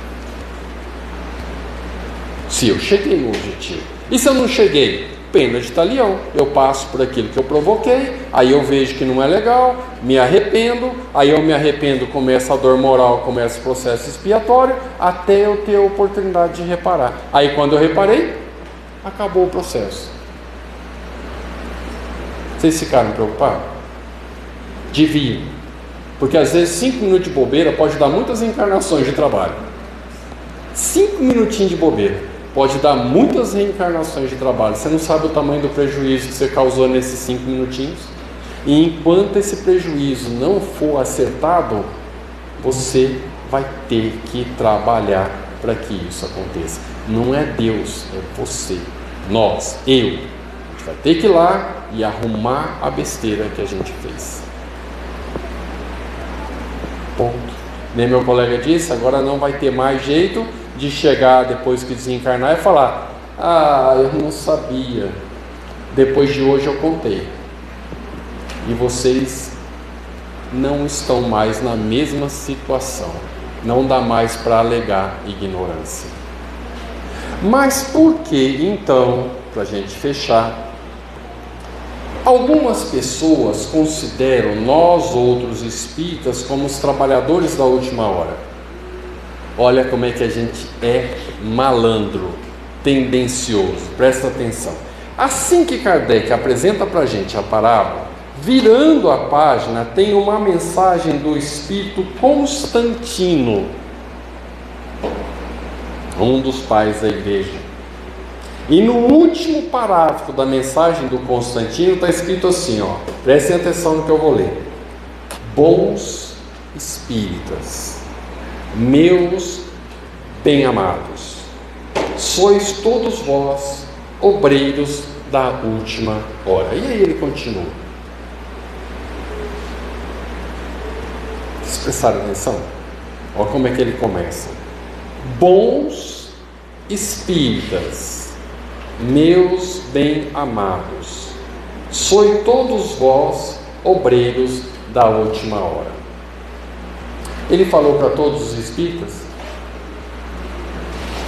Se eu cheguei no objetivo. E se eu não cheguei? Pena de talião. Eu passo por aquilo que eu provoquei, aí eu vejo que não é legal, me arrependo, aí eu me arrependo, começa a dor moral, começa o processo expiatório, até eu ter a oportunidade de reparar. Aí quando eu reparei, acabou o processo. Vocês ficaram preocupados? Deviam. Porque às vezes 5 minutos de bobeira pode dar muitas encarnações de trabalho. 5 minutinhos de bobeira pode dar muitas reencarnações de trabalho. Você não sabe o tamanho do prejuízo que você causou nesses 5 minutinhos. E enquanto esse prejuízo não for acertado, você vai ter que trabalhar para que isso aconteça. Não é Deus, é você, nós, eu. A gente vai ter que ir lá e arrumar a besteira que a gente fez. Ponto. Nem meu colega disse, agora não vai ter mais jeito de chegar depois que desencarnar e falar: ah, eu não sabia, depois de hoje eu contei. E vocês não estão mais na mesma situação, não dá mais para alegar ignorância. Mas por que então, para a gente fechar, algumas pessoas consideram nós outros espíritas como os trabalhadores da última hora? Olha como é que a gente é malandro, tendencioso, presta atenção. Assim que Kardec apresenta para a gente a parábola, virando a página, tem uma mensagem do espírito Constantino, um dos pais da igreja. E no último parágrafo da mensagem do Constantino está escrito assim, ó, prestem atenção no que eu vou ler: bons espíritas, meus bem-amados, sois todos vós obreiros da última hora. E aí ele continua. Vocês prestaram atenção? Olha como é que ele começa: bons espíritas, meus bem-amados, sois todos vós obreiros da última hora. Ele falou para todos os espíritas?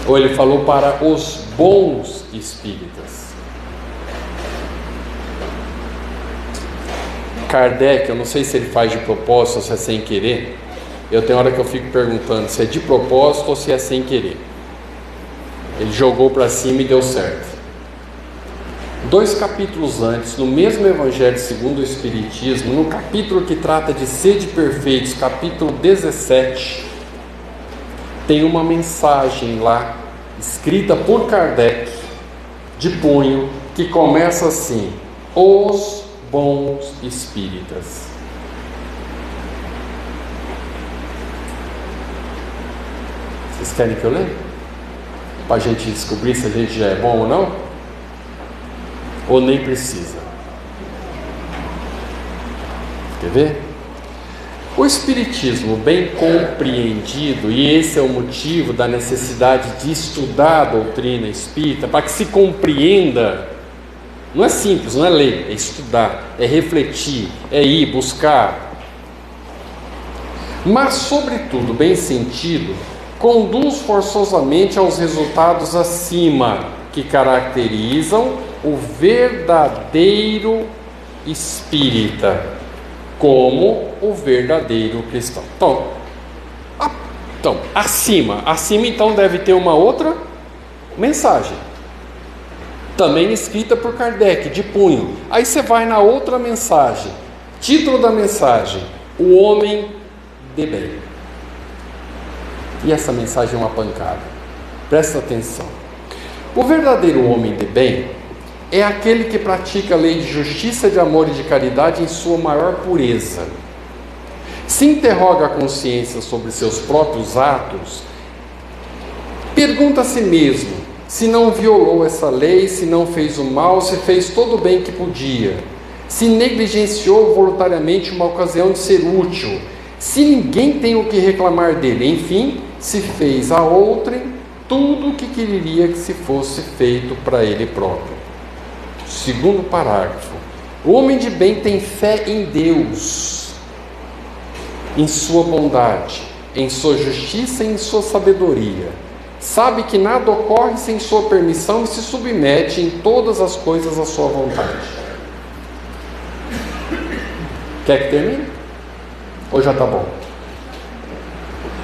Ou ele falou para os bons espíritas? Kardec, eu não sei se ele faz de propósito ou se é sem querer. Eu tenho hora que eu fico perguntando se é de propósito ou se é sem querer. Ele jogou para cima e deu certo. 2 capítulos antes, no mesmo Evangelho segundo o Espiritismo, no capítulo que trata de sede perfeitos, capítulo 17, tem uma mensagem lá, escrita por Kardec, de punho, que começa assim: os bons espíritas. Vocês querem que eu leia? Para a gente descobrir se a gente já é bom ou não? Ou nem precisa? Quer ver? O Espiritismo bem compreendido, e esse é o motivo da necessidade de estudar a doutrina espírita, para que se compreenda. Não é simples, não é ler, é estudar, é refletir, é ir buscar. Mas, sobretudo, bem sentido, conduz forçosamente aos resultados acima, que caracterizam o verdadeiro espírita como o verdadeiro cristão. Então, acima então deve ter uma outra mensagem, também escrita por Kardec, de punho. Aí você vai na outra mensagem, título da mensagem: o homem de bem. E essa mensagem é uma pancada, presta atenção. O verdadeiro homem de bem é aquele que pratica a lei de justiça, de amor e de caridade em sua maior pureza. Se interroga a consciência sobre seus próprios atos, pergunta a si mesmo se não violou essa lei, se não fez o mal, se fez todo o bem que podia, se negligenciou voluntariamente uma ocasião de ser útil, se ninguém tem o que reclamar dele, enfim, se fez a outrem tudo o que quereria que se fosse feito para ele próprio. Segundo parágrafo: o homem de bem tem fé em Deus, em sua bondade, em sua justiça e em sua sabedoria. Sabe que nada ocorre sem sua permissão e se submete em todas as coisas à sua vontade. Quer que termine? Ou já está bom?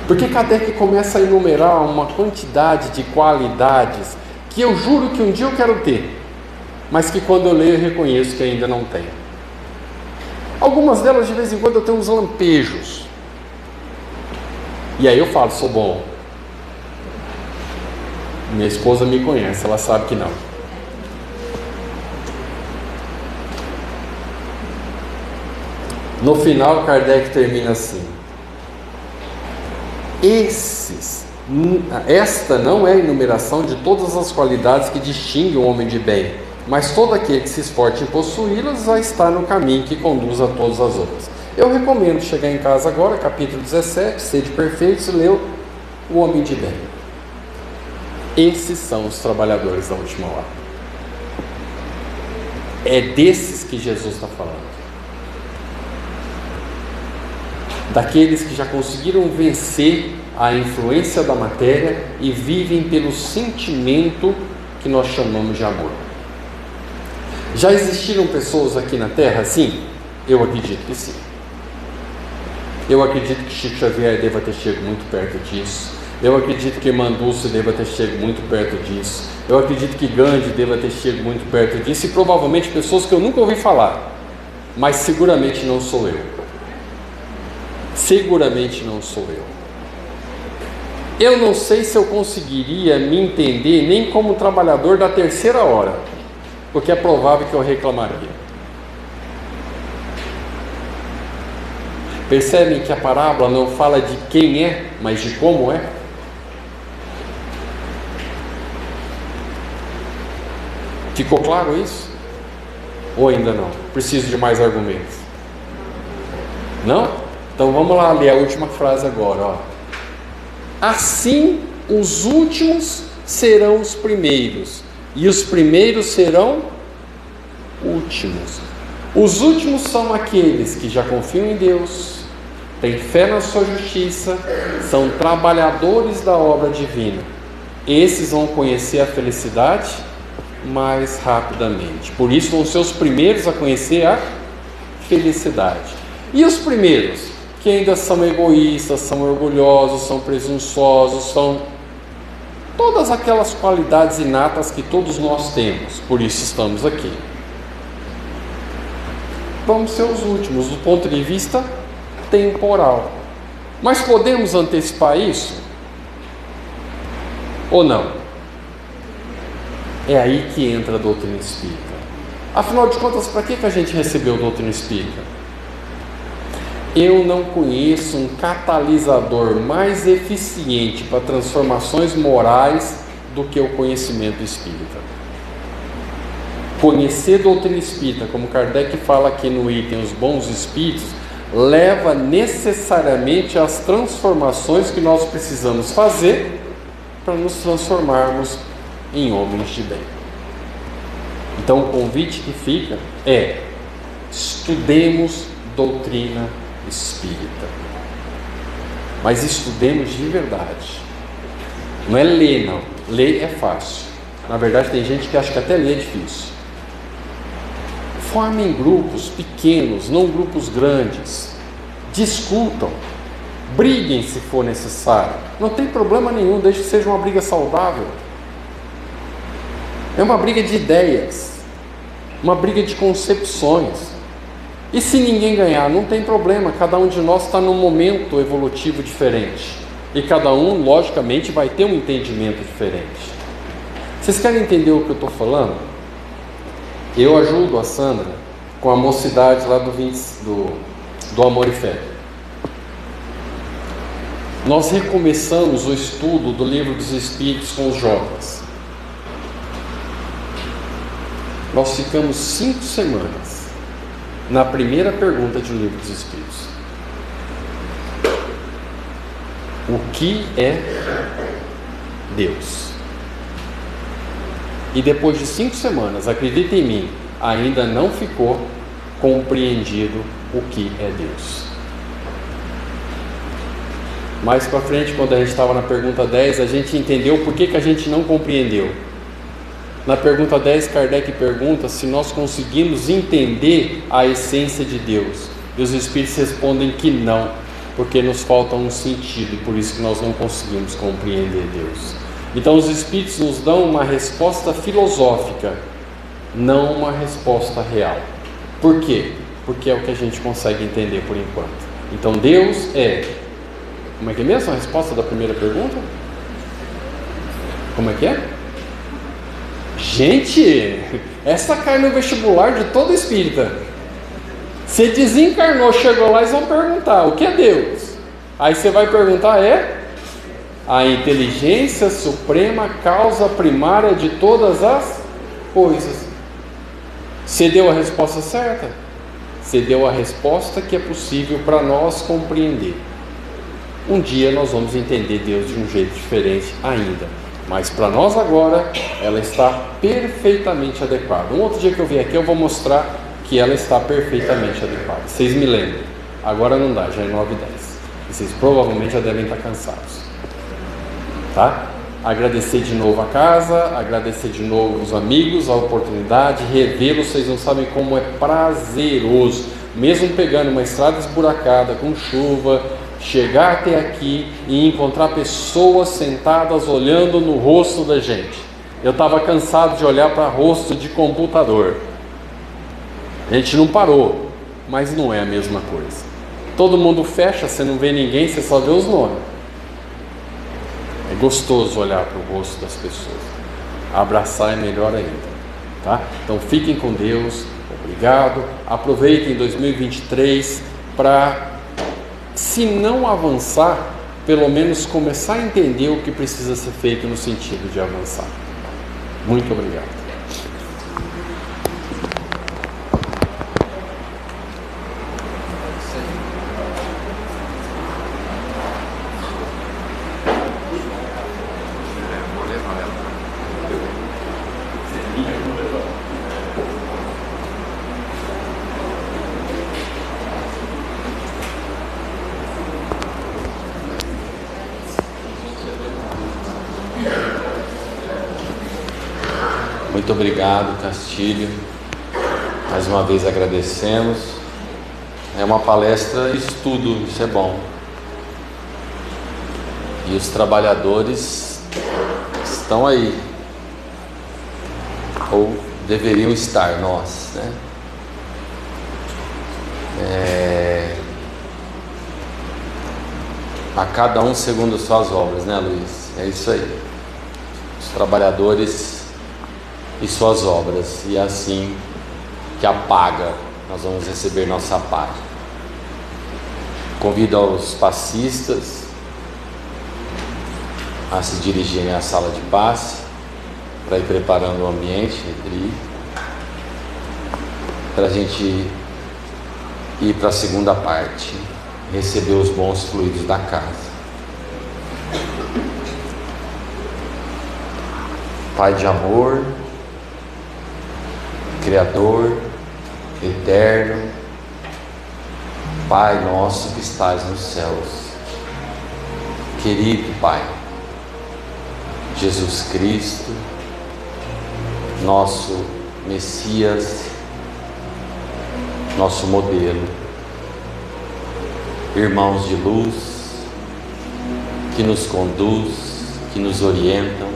Porque Kardec começa a enumerar uma quantidade de qualidades que eu juro que um dia eu quero ter, mas que quando eu leio eu reconheço que ainda não tenho. Algumas delas de vez em quando eu tenho uns lampejos, e aí eu falo: sou bom. Minha esposa me conhece, ela sabe que não. No final, Kardec termina assim: esta não é a enumeração de todas as qualidades que distinguem o homem de bem, mas todo aquele que se esforce em possuí-las já está no caminho que conduz a todas as outras. Eu recomendo chegar em casa agora, capítulo 17, Sede Perfeitos, e ler o homem de bem. Esses são os trabalhadores da última hora. É desses que Jesus está falando. Daqueles que já conseguiram vencer a influência da matéria e vivem pelo sentimento que nós chamamos de amor. Já existiram pessoas aqui na Terra assim? Eu acredito que sim. Eu acredito que Chico Xavier deva ter chegado muito perto disso. Eu acredito que Irmã Dulce deva ter chegado muito perto disso. Eu acredito que Gandhi deva ter chegado muito perto disso. E provavelmente pessoas que eu nunca ouvi falar. Mas seguramente não sou eu. Seguramente não sou eu. Eu não sei se eu conseguiria me entender nem como trabalhador da terceira hora, porque é provável que eu reclamaria. Percebem que a parábola não fala de quem é, mas de como é? Ficou claro isso? Ou ainda não? Preciso de mais argumentos? Não? Então vamos lá ler a última frase agora, ó. Assim os últimos serão os primeiros, e os primeiros serão últimos. Os últimos são aqueles que já confiam em Deus, têm fé na sua justiça, são trabalhadores da obra divina. Esses vão conhecer a felicidade mais rapidamente. Por isso vão ser os primeiros a conhecer a felicidade. E os primeiros, que ainda são egoístas, são orgulhosos, são presunçosos, são todas aquelas qualidades inatas que todos nós temos, por isso estamos aqui. Vamos ser os últimos do ponto de vista temporal. Mas podemos antecipar isso? Ou não? É aí que entra a doutrina espírita. Afinal de contas, para que a gente recebeu a doutrina espírita? Eu não conheço um catalisador mais eficiente para transformações morais do que o conhecimento espírita. Conhecer a doutrina espírita, como Kardec fala aqui no item Os Bons Espíritos, leva necessariamente às transformações que nós precisamos fazer para nos transformarmos em homens de bem. Então o convite que fica é: estudemos doutrina espírita, mas estudemos de verdade. Não é ler, não. Ler é fácil. Na verdade, tem gente que acha que até ler é difícil. Formem grupos pequenos, não grupos grandes. Discutam, briguem se for necessário. Não tem problema nenhum, desde que seja uma briga saudável. É uma briga de ideias, uma briga de concepções. E se ninguém ganhar, não tem problema, cada um de nós está num momento evolutivo diferente. E cada um, logicamente, vai ter um entendimento diferente. Vocês querem entender o que eu estou falando? Eu ajudo a Sandra com a mocidade lá do Amor e Fé. Nós recomeçamos o estudo do Livro dos Espíritos com os jovens. Nós ficamos 5 semanas na primeira pergunta de O Livro dos Espíritos. O que é Deus? E depois de 5 semanas, acredita em mim, ainda não ficou compreendido o que é Deus. Mais para frente, quando a gente estava na pergunta 10, a gente entendeu por que a gente não compreendeu. Na pergunta 10, Kardec pergunta se nós conseguimos entender a essência de Deus. E os Espíritos respondem que não, porque nos falta um sentido, e por isso que nós não conseguimos compreender Deus. Então os Espíritos nos dão uma resposta filosófica, não uma resposta real. Por quê? Porque é o que a gente consegue entender por enquanto. Então Deus é... Como é que é mesmo a resposta da primeira pergunta? Como é que é? Gente, essa cai no vestibular de todo espírita. Você desencarnou, chegou lá e vão perguntar: o que é Deus? Aí você vai perguntar: a inteligência suprema, causa primária de todas as coisas. Você deu a resposta certa? Você deu a resposta que é possível para nós compreender. Um dia nós vamos entender Deus de um jeito diferente ainda, mas para nós agora ela está perfeitamente adequada. Um outro dia que eu vier aqui eu vou mostrar que ela está perfeitamente adequada. Vocês me lembram? Agora não dá, já é 9h10. Vocês provavelmente já devem estar cansados. Tá? Agradecer de novo a casa, agradecer de novo os amigos, a oportunidade, revê-los. Vocês não sabem como é prazeroso, mesmo pegando uma estrada esburacada, com chuva, chegar até aqui e encontrar pessoas sentadas olhando no rosto da gente. Eu estava cansado de olhar para rosto de computador. A gente não parou, mas não é a mesma coisa. Todo mundo fecha, você não vê ninguém, você só vê os nomes. É gostoso olhar para o rosto das pessoas. Abraçar é melhor ainda, tá? Então fiquem com Deus, obrigado. Aproveitem 2023 para, se não avançar, pelo menos começar a entender o que precisa ser feito no sentido de avançar. Muito obrigado.
Muito obrigado, Castilho. Mais uma vez agradecemos. É uma palestra estudo, isso é bom. E os trabalhadores estão aí, ou deveriam estar, nós, né? A cada um segundo suas obras, né, Luiz? É isso aí. Os trabalhadores e suas obras, e é assim que a paga, nós vamos receber nossa paga. Convido aos passistas a se dirigirem à sala de passe, para ir preparando o ambiente, para a gente ir para a segunda parte, receber os bons fluidos da casa. Pai de amor, Criador, Eterno, Pai nosso que estás nos céus, querido Pai, Jesus Cristo, nosso Messias, nosso modelo, irmãos de luz, que nos conduz, que nos orientam,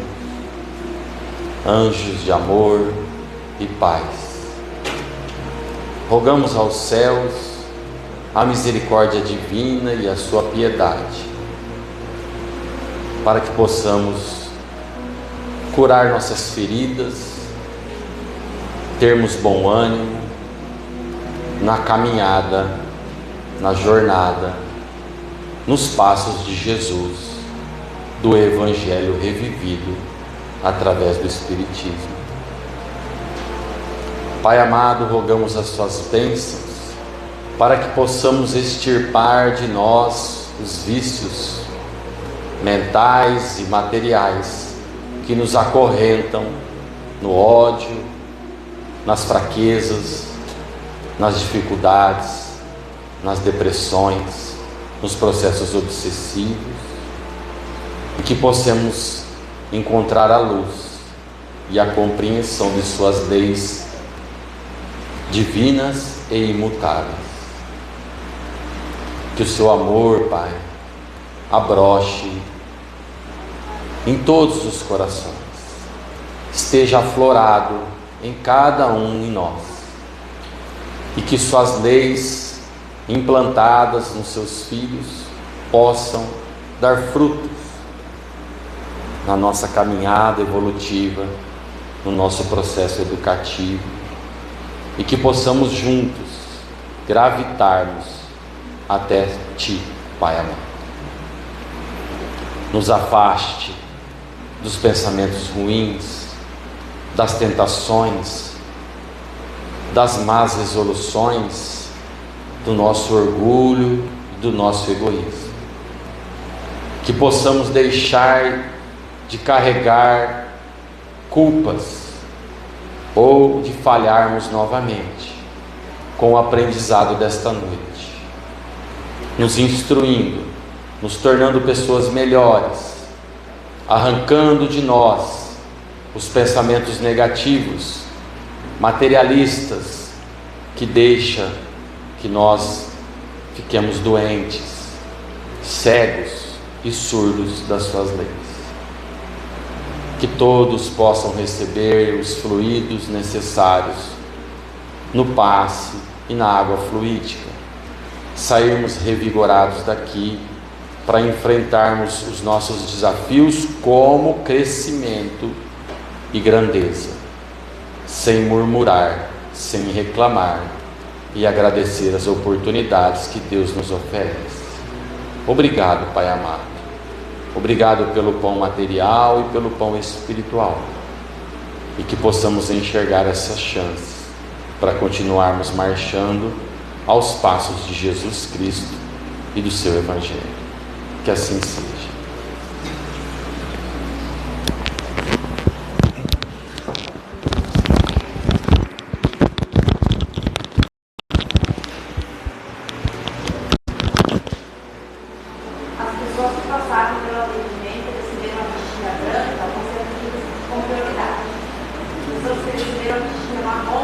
anjos de amor e paz. Rogamos aos céus a misericórdia divina e a sua piedade, para que possamos curar nossas feridas, termos bom ânimo na caminhada, na jornada, nos passos de Jesus, do Evangelho revivido através do Espiritismo. Pai amado, rogamos as suas bênçãos para que possamos extirpar de nós os vícios mentais e materiais que nos acorrentam no ódio, nas fraquezas, nas dificuldades, nas depressões, nos processos obsessivos, e que possamos encontrar a luz e a compreensão de suas leis divinas e imutáveis. Que o seu amor, Pai, abroche em todos os corações, esteja aflorado em cada um de nós, e que suas leis implantadas nos seus filhos possam dar frutos na nossa caminhada evolutiva, no nosso processo educativo, e que possamos juntos gravitarmos até Ti, Pai amado. Nos afaste dos pensamentos ruins, das tentações, das más resoluções, do nosso orgulho e do nosso egoísmo. Que possamos deixar de carregar culpas ou de falharmos novamente com o aprendizado desta noite, nos instruindo, nos tornando pessoas melhores, arrancando de nós os pensamentos negativos, materialistas, que deixa que nós fiquemos doentes, cegos e surdos das suas leis. Que todos possam receber os fluidos necessários no passe e na água fluídica, sairmos revigorados daqui para enfrentarmos os nossos desafios como crescimento e grandeza, sem murmurar, sem reclamar, e agradecer as oportunidades que Deus nos oferece. Obrigado, Pai amado. Obrigado pelo pão material e pelo pão espiritual, e que possamos enxergar essas chances para continuarmos marchando aos passos de Jesus Cristo e do seu Evangelho. Que assim seja.
As pessoas que passaram pelo atendimento receberam a vestinha branca,